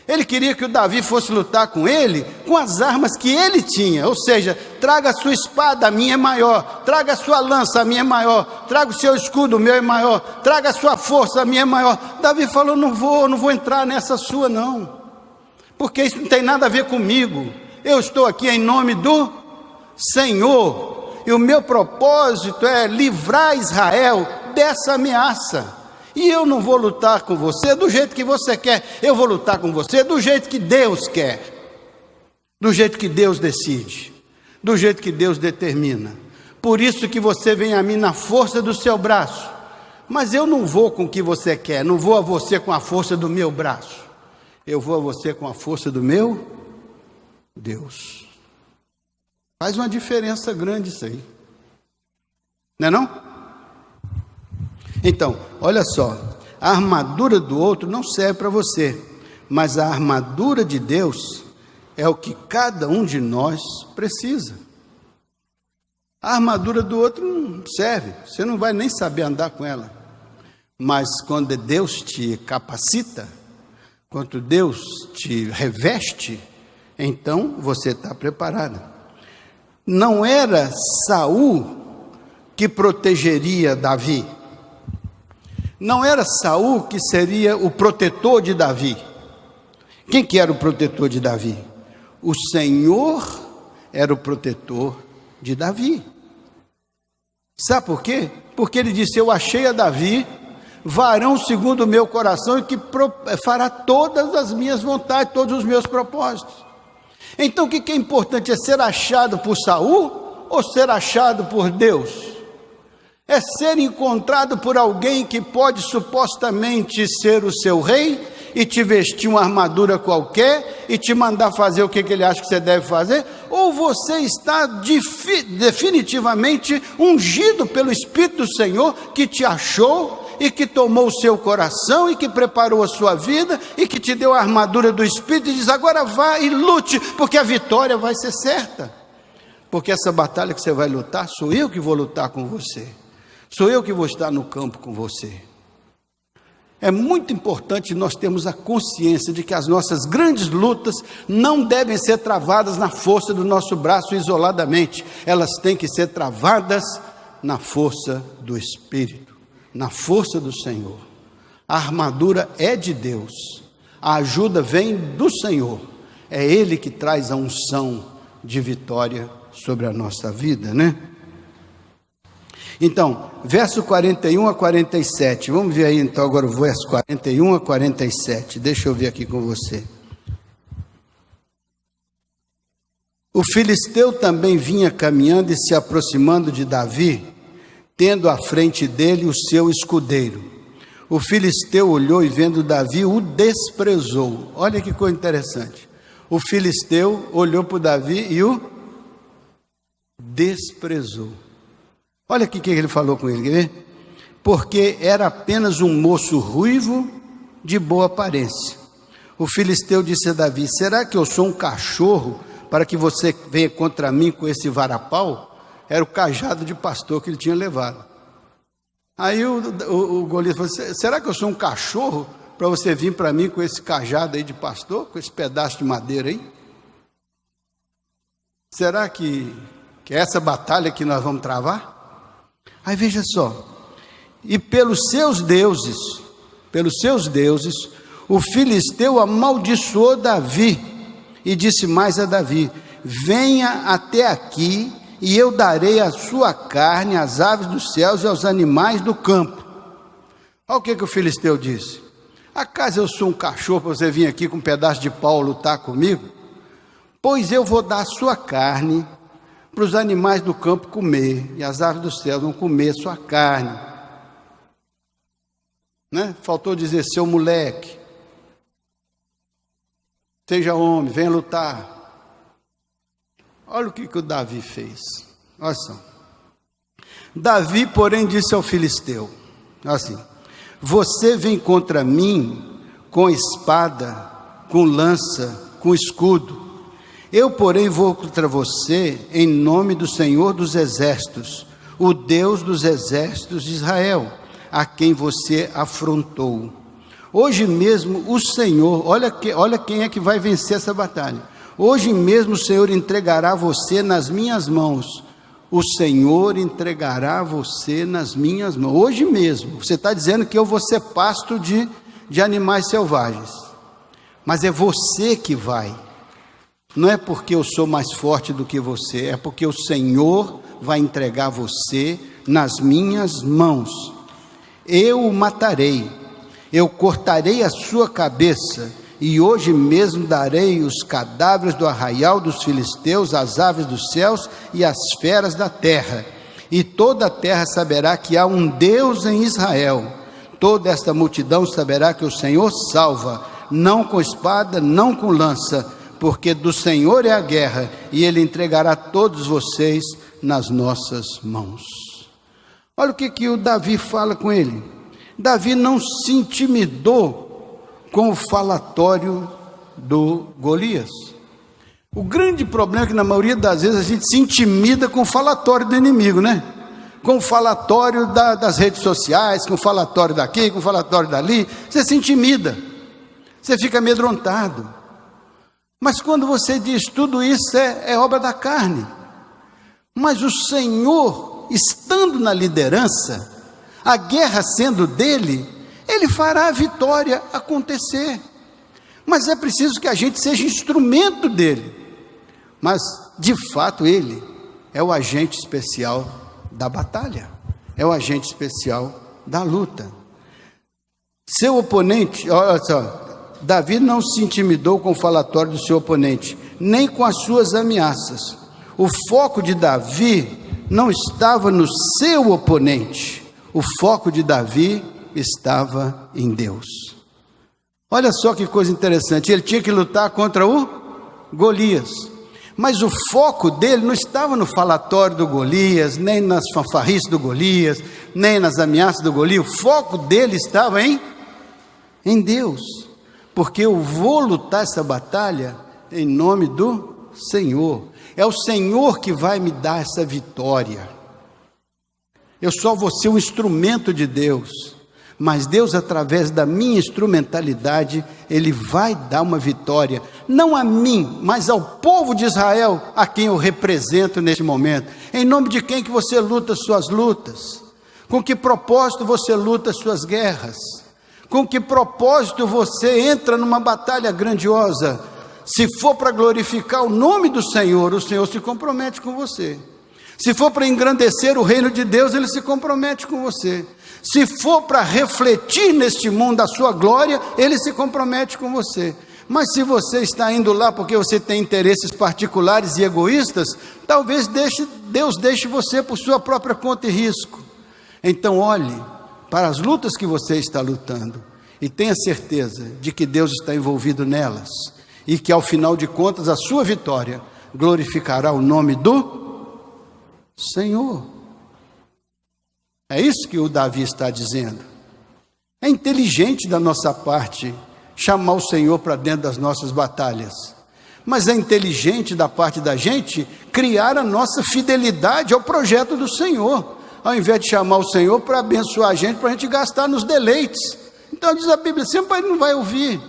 Ele queria que o Davi fosse lutar com ele, com as armas que ele tinha, ou seja, traga a sua espada, a minha é maior, traga a sua lança, a minha é maior, traga o seu escudo, o meu é maior, traga a sua força, a minha é maior. Davi falou, não vou entrar nessa sua não, porque isso não tem nada a ver comigo, eu estou aqui em nome do Senhor, e o meu propósito é livrar Israel dessa ameaça. E eu não vou lutar com você do jeito que você quer, eu vou lutar com você do jeito que Deus quer, do jeito que Deus decide, do jeito que Deus determina. Por isso que você vem a mim na força do seu braço, mas eu não vou com o que você quer, não vou a você com a força do meu braço, eu vou a você com a força do meu Deus. Faz uma diferença grande isso aí, não é não? Então, olha só, a armadura do outro não serve para você, mas a armadura de Deus é o que cada um de nós precisa. A armadura do outro não serve, você não vai nem saber andar com ela, mas quando Deus te capacita, quando Deus te reveste, então você está preparado. Não era Saul que protegeria Davi, não era Saul que seria o protetor de Davi. Quem que era o protetor de Davi? O Senhor era o protetor de Davi. Sabe por quê? Porque ele disse, eu achei a Davi, varão segundo o meu coração, e que fará todas as minhas vontades, todos os meus propósitos. Então o que é importante? É ser achado por Saul ou ser achado por Deus? É ser encontrado por alguém que pode supostamente ser o seu rei e te vestir uma armadura qualquer e te mandar fazer o que ele acha que você deve fazer? Ou você está definitivamente ungido pelo Espírito do Senhor, que te achou e que tomou o seu coração, e que preparou a sua vida, e que te deu a armadura do Espírito, e diz: agora vá e lute, porque a vitória vai ser certa. Porque essa batalha que você vai lutar, sou eu que vou lutar com você, sou eu que vou estar no campo com você. É muito importante nós termos a consciência de que as nossas grandes lutas não devem ser travadas na força do nosso braço isoladamente, elas têm que ser travadas na força do Espírito, na força do Senhor. A armadura é de Deus, a ajuda vem do Senhor, é Ele que traz a unção de vitória sobre a nossa vida, né? Então, verso 41 a 47, vamos ver aí então agora o verso 41 a 47, deixa eu ver aqui com você. O filisteu também vinha caminhando e se aproximando de Davi, tendo à frente dele o seu escudeiro. O filisteu olhou e vendo Davi, o desprezou. Olha que coisa interessante. O filisteu olhou para o Davi e o desprezou. Olha aqui o que ele falou com ele, quer ver? Porque era apenas um moço ruivo de boa aparência. O filisteu disse a Davi: será que eu sou um cachorro para que você venha contra mim com esse varapau? Era o cajado de pastor que ele tinha levado. Aí o Golias falou: será que eu sou um cachorro para você vir para mim com esse cajado aí de pastor, com esse pedaço de madeira aí? Será que é essa batalha que nós vamos travar? Aí veja só, e pelos seus deuses, o filisteu amaldiçoou Davi, e disse mais a Davi: venha até aqui, e eu darei a sua carne às aves dos céus e aos animais do campo. Olha o que o filisteu disse: acaso eu sou um cachorro para você vir aqui com um pedaço de pau lutar comigo? Pois eu vou dar a sua carne para os animais do campo comer, e as aves dos céus vão comer sua carne, né? Faltou dizer: seu moleque, seja homem, venha lutar. Olha o que o Davi fez, olha só. Davi, porém, disse ao filisteu assim: você vem contra mim com espada, com lança, com escudo. Eu, porém, vou contra você em nome do Senhor dos Exércitos, o Deus dos exércitos de Israel, a quem você afrontou. Hoje mesmo o Senhor, olha quem é que vai vencer essa batalha. Hoje mesmo o Senhor entregará você nas minhas mãos. O Senhor entregará você nas minhas mãos. Hoje mesmo. Você está dizendo que eu vou ser pasto de animais selvagens. Mas é você que vai. Não é porque eu sou mais forte do que você, é porque o Senhor vai entregar você nas minhas mãos. Eu o matarei, eu cortarei a sua cabeça, e hoje mesmo darei os cadáveres do arraial dos filisteus, às aves dos céus e às feras da terra. E toda a terra saberá que há um Deus em Israel. Toda esta multidão saberá que o Senhor salva, não com espada, não com lança, porque do Senhor é a guerra, e Ele entregará todos vocês nas nossas mãos. Olha o que o Davi fala com ele. Davi não se intimidou com o falatório do Golias. O grande problema é que na maioria das vezes a gente se intimida com o falatório do inimigo, né? Com o falatório das redes sociais, com o falatório daqui, com o falatório dali, você se intimida, você fica amedrontado. Mas quando você diz tudo isso é obra da carne, mas o Senhor, estando na liderança, a guerra sendo dele, Ele fará a vitória acontecer. Mas é preciso que a gente seja instrumento dele. Mas, de fato, Ele é o agente especial da batalha, é o agente especial da luta. Seu oponente, olha só, Davi não se intimidou com o falatório do seu oponente, nem com as suas ameaças. O foco de Davi não estava no seu oponente, o foco de Davi estava em Deus. Olha só que coisa interessante, ele tinha que lutar contra o Golias, Mas o foco dele não estava no falatório do Golias, nem nas fanfarrices do Golias, nem nas ameaças do Golias. O foco dele estava em Deus. Porque eu vou lutar essa batalha em nome do Senhor. É o Senhor que vai me dar essa vitória. Eu só vou ser um instrumento de Deus. Mas Deus, através da minha instrumentalidade, Ele vai dar uma vitória, não a mim, mas ao povo de Israel, a quem eu represento neste momento. Em nome de quem que você luta as suas lutas? Com que propósito você luta as suas guerras? Com que propósito você entra numa batalha grandiosa? Se for para glorificar o nome do Senhor, o Senhor se compromete com você. Se for para engrandecer o reino de Deus, Ele se compromete com você. Se for para refletir neste mundo a sua glória, Ele se compromete com você. Mas se você está indo lá porque você tem interesses particulares e egoístas, talvez Deus deixe você por sua própria conta e risco. Então olhe para as lutas que você está lutando e tenha certeza de que Deus está envolvido nelas e que ao final de contas a sua vitória glorificará o nome do Senhor. É isso que o Davi está dizendo. É inteligente da nossa parte chamar o Senhor para dentro das nossas batalhas, mas é inteligente da parte da gente criar a nossa fidelidade ao projeto do Senhor, ao invés de chamar o Senhor para abençoar a gente, para a gente gastar nos deleites. Então diz a Bíblia, sempre ele não vai ouvir,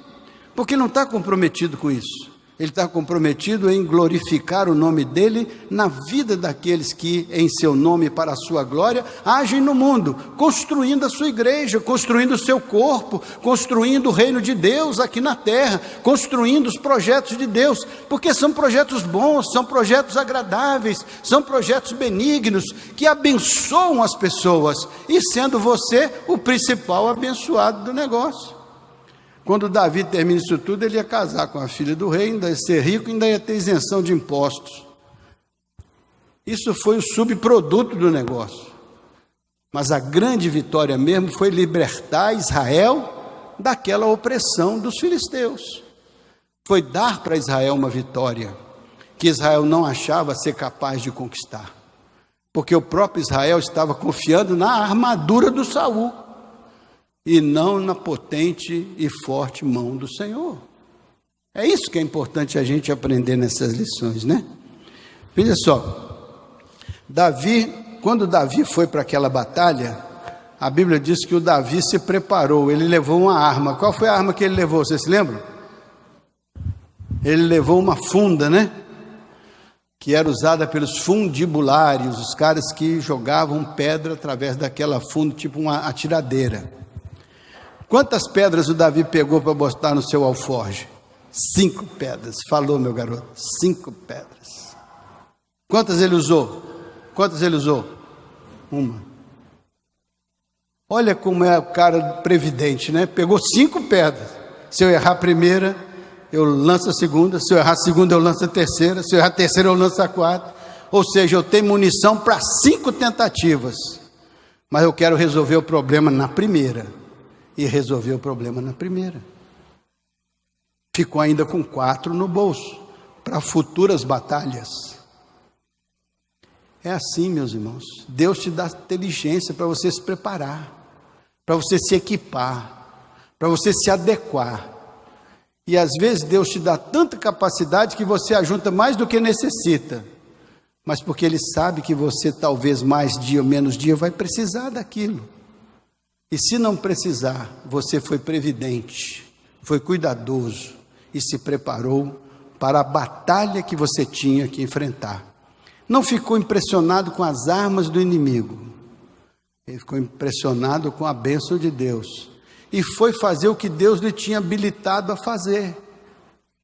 porque ele não está comprometido com isso. Ele está comprometido em glorificar o nome dele na vida daqueles que, em seu nome e para a sua glória, agem no mundo, construindo a sua igreja, construindo o seu corpo, construindo o reino de Deus aqui na terra, construindo os projetos de Deus, porque são projetos bons, são projetos agradáveis, são projetos benignos, que abençoam as pessoas, e sendo você o principal abençoado do negócio. Quando Davi termina isso tudo, ele ia casar com a filha do rei, ainda ia ser rico, ainda ia ter isenção de impostos. Isso foi o subproduto do negócio. Mas a grande vitória mesmo foi libertar Israel daquela opressão dos filisteus. Foi dar para Israel uma vitória que Israel não achava ser capaz de conquistar. Porque o próprio Israel estava confiando na armadura do Saul e não na potente e forte mão do Senhor. É isso que é importante a gente aprender nessas lições, né? Veja só, quando Davi foi para aquela batalha, a Bíblia diz que o Davi se preparou, ele levou uma arma. Qual foi a arma que ele levou, vocês se lembram? Ele levou uma funda, né? Que era usada pelos fundibulários, os caras que jogavam pedra através daquela funda, tipo uma atiradeira. Quantas pedras o Davi pegou para botar no seu alforje? 5 pedras. Falou, meu garoto, 5 pedras. Quantas ele usou? Uma. Olha como é o cara previdente, né? Pegou 5 pedras. Se eu errar a primeira, eu lanço a segunda. Se eu errar a segunda, eu lanço a terceira. Se eu errar a terceira, eu lanço a quarta. Ou seja, eu tenho munição para 5 tentativas. Mas eu quero resolver o problema na primeira. E resolveu o problema na primeira. Ficou ainda com 4 no bolso, para futuras batalhas. É assim, meus irmãos. Deus te dá inteligência para você se preparar, para você se equipar, para você se adequar. E às vezes Deus te dá tanta capacidade que você ajunta mais do que necessita. Mas porque Ele sabe que você talvez mais dia ou menos dia vai precisar daquilo. E se não precisar, você foi previdente, foi cuidadoso e se preparou para a batalha que você tinha que enfrentar. Não ficou impressionado com as armas do inimigo, ele ficou impressionado com a bênção de Deus. E foi fazer o que Deus lhe tinha habilitado a fazer.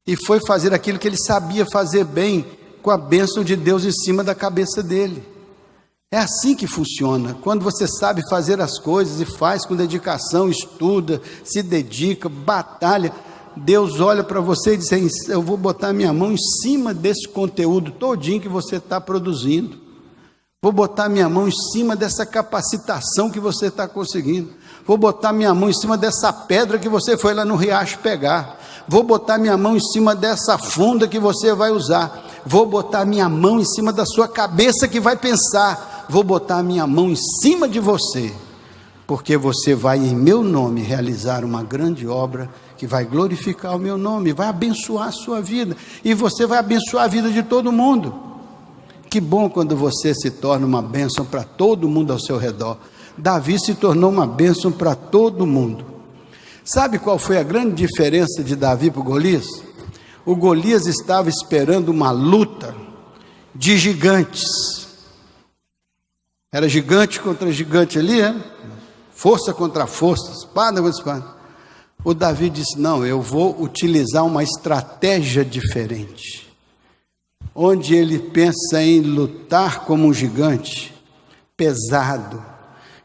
E foi fazer aquilo que ele sabia fazer bem, com a bênção de Deus em cima da cabeça dele. É assim que funciona, quando você sabe fazer as coisas e faz com dedicação, estuda, se dedica, batalha, Deus olha para você e diz, eu vou botar minha mão em cima desse conteúdo todinho que você está produzindo, Vou botar minha mão em cima dessa capacitação que você está conseguindo. Vou botar minha mão em cima dessa pedra que você foi lá no riacho pegar. Vou botar minha mão em cima dessa funda que você vai usar. Vou botar minha mão em cima da sua cabeça que vai pensar. Vou botar minha mão em cima de você, porque você vai em meu nome realizar uma grande obra que vai glorificar o meu nome, vai abençoar a sua vida, e você vai abençoar a vida de todo mundo. Que bom quando você se torna uma bênção para todo mundo ao seu redor. Davi se tornou uma bênção para todo mundo. Sabe qual foi a grande diferença de Davi para o Golias? O Golias estava esperando uma luta de gigantes. Era gigante contra gigante ali, força contra força, espada contra espada. O Davi disse, não, eu vou utilizar uma estratégia diferente. Onde ele pensa em lutar como um gigante, pesado,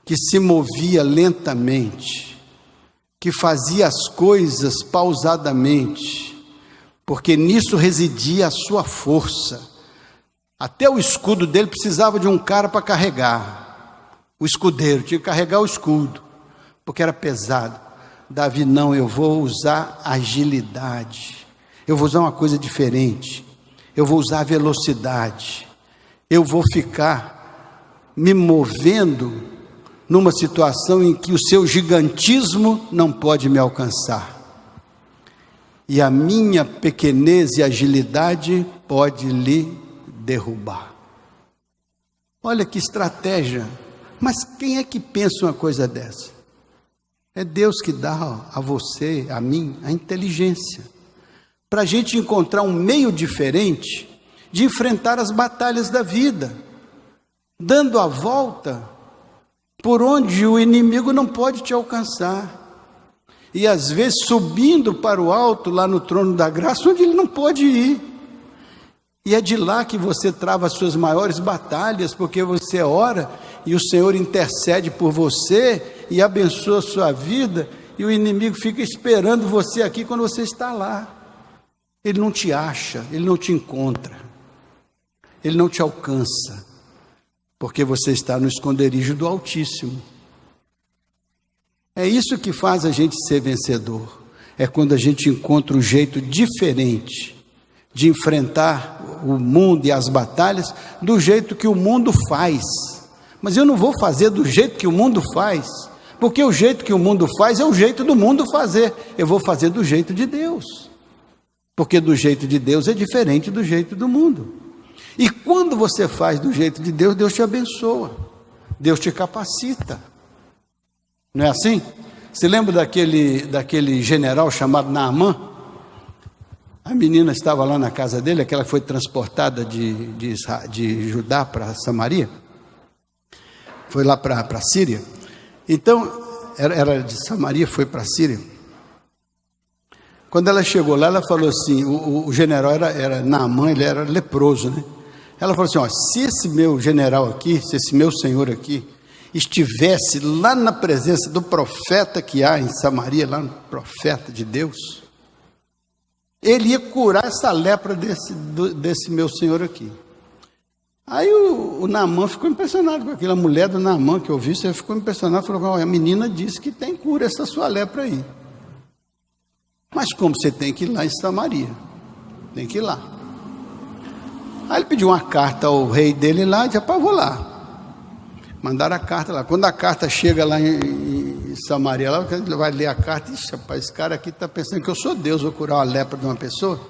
que se movia lentamente, que fazia as coisas pausadamente, porque nisso residia a sua força. Até o escudo dele precisava de um cara para carregar. O escudeiro tinha que carregar o escudo, porque era pesado. Davi, não, eu vou usar agilidade. Eu vou usar uma coisa diferente. Eu vou usar velocidade. Eu vou ficar me movendo numa situação em que o seu gigantismo não pode me alcançar. E a minha pequenez e agilidade pode lhe derrubar. Olha que estratégia. Mas quem é que pensa uma coisa dessa? É Deus que dá a você, a mim, a inteligência, para a gente encontrar um meio diferente de enfrentar as batalhas da vida, dando a volta por onde o inimigo não pode te alcançar, e às vezes subindo para o alto, lá no trono da graça, onde ele não pode ir. E é de lá que você trava as suas maiores batalhas, porque você ora e o Senhor intercede por você e abençoa a sua vida, e o inimigo fica esperando você aqui quando você está lá. Ele não te acha, ele não te encontra, ele não te alcança, porque você está no esconderijo do Altíssimo. É isso que faz a gente ser vencedor, é quando a gente encontra um jeito diferente de enfrentar o mundo e as batalhas, do jeito que o mundo faz. Mas eu não vou fazer do jeito que o mundo faz, porque o jeito que o mundo faz é o jeito do mundo fazer. Eu vou fazer do jeito de Deus, porque do jeito de Deus é diferente do jeito do mundo. E quando você faz do jeito de Deus, Deus te abençoa, Deus te capacita. Não é assim? Você lembra daquele general chamado Naamã? A menina estava lá na casa dele, aquela que foi transportada de Judá para Samaria, foi lá para a Síria. Então, era de Samaria, foi para a Síria. Quando ela chegou lá, ela falou assim, o general era Naamã, ele era leproso, né? Ela falou assim, ó, se esse meu general aqui, se esse meu senhor aqui, estivesse lá na presença do profeta que há em Samaria, lá no profeta de Deus, ele ia curar essa lepra desse meu senhor aqui. Aí o Naamã ficou impressionado com aquilo. A mulher do Naamã que ouviu isso, ficou impressionada, falou, a menina disse que tem cura essa sua lepra aí. Mas como você tem que ir lá em Samaria? Tem que ir lá. Aí ele pediu uma carta ao rei dele lá, e disse, vou lá. Mandaram a carta lá. Quando a carta chega lá em Samaria, lá, ele vai ler a carta, ixi, rapaz, esse cara aqui está pensando que eu sou Deus, vou curar uma lepra de uma pessoa.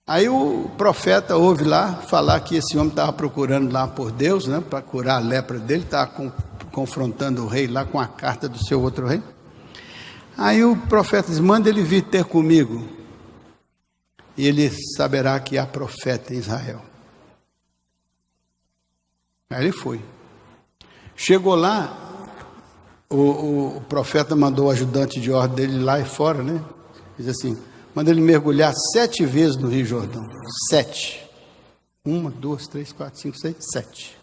Aí o profeta ouve lá falar que esse homem estava procurando lá por Deus, né, para curar a lepra dele, estava confrontando o rei lá com a carta do seu outro rei. Aí o profeta diz, manda ele vir ter comigo, e ele saberá que há profeta em Israel. Aí ele foi. Chegou lá, o profeta mandou o ajudante de ordem dele lá e fora, né? Diz assim, manda ele mergulhar 7 vezes no Rio Jordão. 7. 1, 2, 3, 4, 5, 6, 7.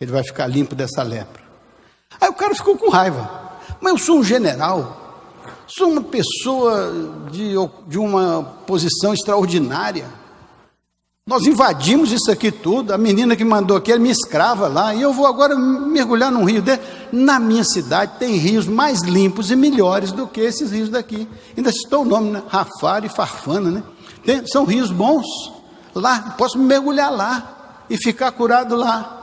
Ele vai ficar limpo dessa lepra. Aí o cara ficou com raiva. Mas eu sou um general, sou uma pessoa de uma posição extraordinária. Nós invadimos isso aqui tudo, a menina que mandou aqui, ela me escrava lá, e eu vou agora mergulhar num rio dele. Na minha cidade tem rios mais limpos e melhores do que esses rios daqui. Ainda citou o nome, né? Rafar e Farfana, né? São rios bons, lá, posso mergulhar lá, e ficar curado lá.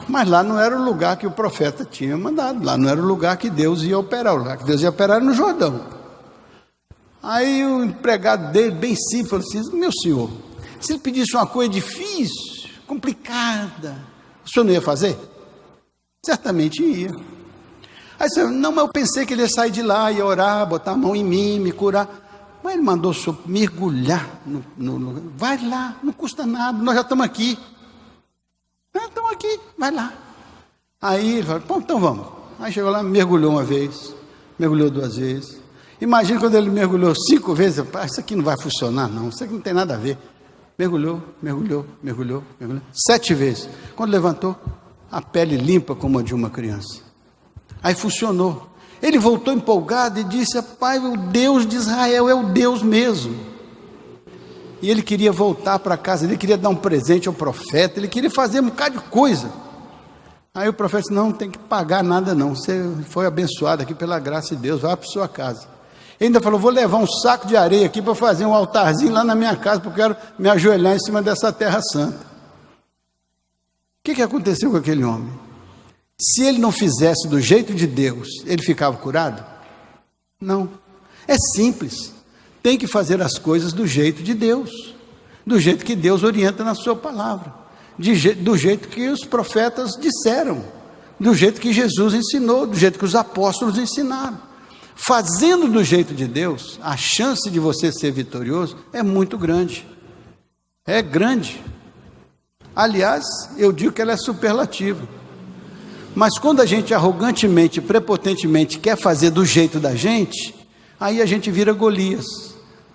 Mas lá não era o lugar que o profeta tinha mandado, lá não era o lugar que Deus ia operar, o lugar que Deus ia operar era no Jordão. Aí o empregado dele, bem simples, falou assim: meu senhor, se ele pedisse uma coisa difícil, complicada, o senhor não ia fazer? Certamente ia. Aí você, não, mas eu pensei que ele ia sair de lá, ia orar, botar a mão em mim, me curar. Mas ele mandou o senhor mergulhar no lugar. Vai lá, não custa nada, nós já estamos aqui. Estamos aqui, vai lá. Aí ele falou: bom, então vamos. Aí chegou lá, mergulhou uma vez, mergulhou 2 vezes. Imagina quando ele mergulhou 5 vezes, isso aqui não vai funcionar não, isso aqui não tem nada a ver. Mergulhou, 7 vezes. Quando levantou, a pele limpa como a de uma criança. Aí funcionou. Ele voltou empolgado e disse: pai, o Deus de Israel é o Deus mesmo. E ele queria voltar para casa, ele queria dar um presente ao profeta, ele queria fazer um bocado de coisa. Aí o profeta disse: não tem que pagar nada não, você foi abençoado aqui pela graça de Deus, vá para sua casa. Ele ainda falou: vou levar um saco de areia aqui para fazer um altarzinho lá na minha casa, porque eu quero me ajoelhar em cima dessa terra santa. O que aconteceu com aquele homem? Se ele não fizesse do jeito de Deus, ele ficava curado? Não. É simples. Tem que fazer as coisas do jeito de Deus, do jeito que Deus orienta na sua palavra, do jeito que os profetas disseram, do jeito que Jesus ensinou, do jeito que os apóstolos ensinaram. Fazendo do jeito de Deus, a chance de você ser vitorioso é muito grande. É grande. Aliás, eu digo que ela é superlativa. Mas quando a gente arrogantemente, prepotentemente quer fazer do jeito da gente, aí a gente vira Golias,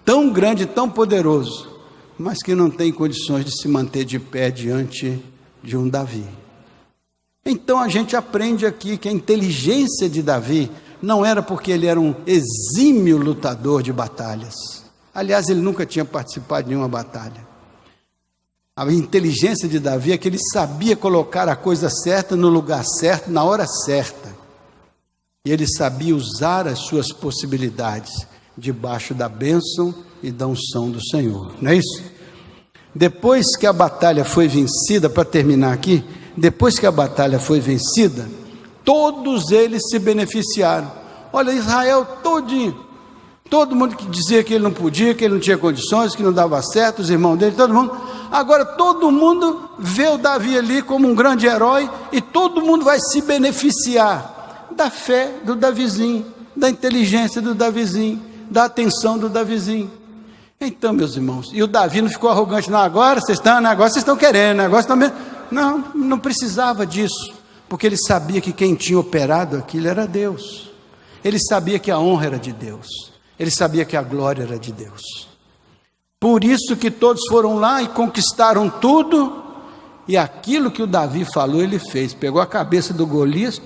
tão grande, tão poderoso, mas que não tem condições de se manter de pé diante de um Davi. Então a gente aprende aqui que a inteligência de Davi não era porque ele era um exímio lutador de batalhas. Aliás, ele nunca tinha participado de nenhuma batalha. A inteligência de Davi é que ele sabia colocar a coisa certa no lugar certo, na hora certa. E ele sabia usar as suas possibilidades debaixo da bênção e da unção do Senhor. Não é isso? Depois que a batalha foi vencida, para terminar aqui, depois que a batalha foi vencida, todos eles se beneficiaram. Olha, Israel todinho, todo mundo que dizia que ele não podia, que ele não tinha condições, que não dava certo, os irmãos dele, todo mundo. Agora todo mundo vê o Davi ali como um grande herói e todo mundo vai se beneficiar da fé do Davizinho, da inteligência do Davizinho, da atenção do Davizinho. Então, meus irmãos, e o Davi não ficou arrogante, não, agora vocês estão querendo, agora vocês estão... Não precisava disso, porque ele sabia que quem tinha operado aquilo era Deus. Ele sabia que a honra era de Deus. Ele sabia que a glória era de Deus. Por isso que todos foram lá e conquistaram tudo, e aquilo que o Davi falou, ele fez. Pegou a cabeça do Golias,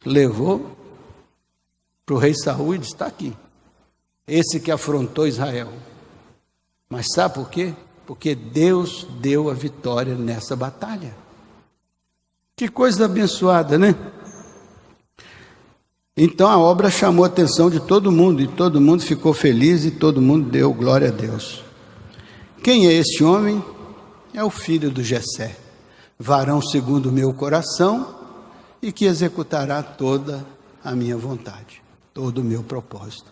levou para o rei Saul e disse: está aqui, esse que afrontou Israel. Mas sabe por quê? Porque Deus deu a vitória nessa batalha. Que coisa abençoada, né? Então a obra chamou a atenção de todo mundo, e todo mundo ficou feliz, e todo mundo deu glória a Deus. Quem é esse homem? É o filho do Jessé, varão segundo o meu coração, e que executará toda a minha vontade, todo o meu propósito.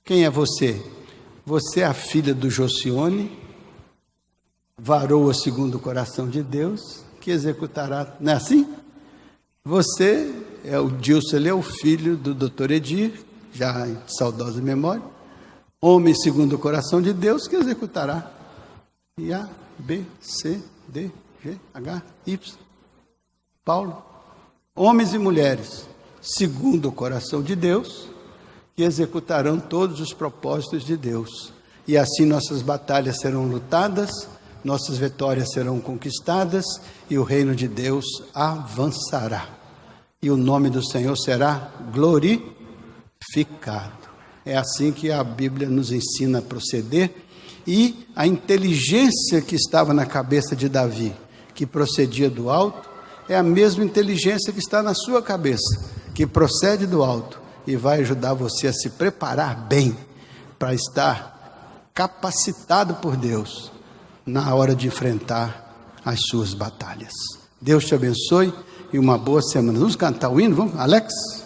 Quem é você? Você é a filha do Josione, varoa segundo o coração de Deus, que executará, não é assim? Você é o Dilson, ele é o filho do Dr. Edir, já em saudosa memória, homem segundo o coração de Deus, que executará. E A, B, C, D, G, H, Y. Paulo, homens e mulheres segundo o coração de Deus, que executarão todos os propósitos de Deus. E assim nossas batalhas serão lutadas, nossas vitórias serão conquistadas, e o reino de Deus avançará. E o nome do Senhor será glorificado. É assim que a Bíblia nos ensina a proceder, E a inteligência que estava na cabeça de Davi, que procedia do alto, é a mesma inteligência que está na sua cabeça, que procede do alto e vai ajudar você a se preparar bem para estar capacitado por Deus na hora de enfrentar as suas batalhas. Deus te abençoe e uma boa semana. Vamos cantar o hino? Vamos, Alex?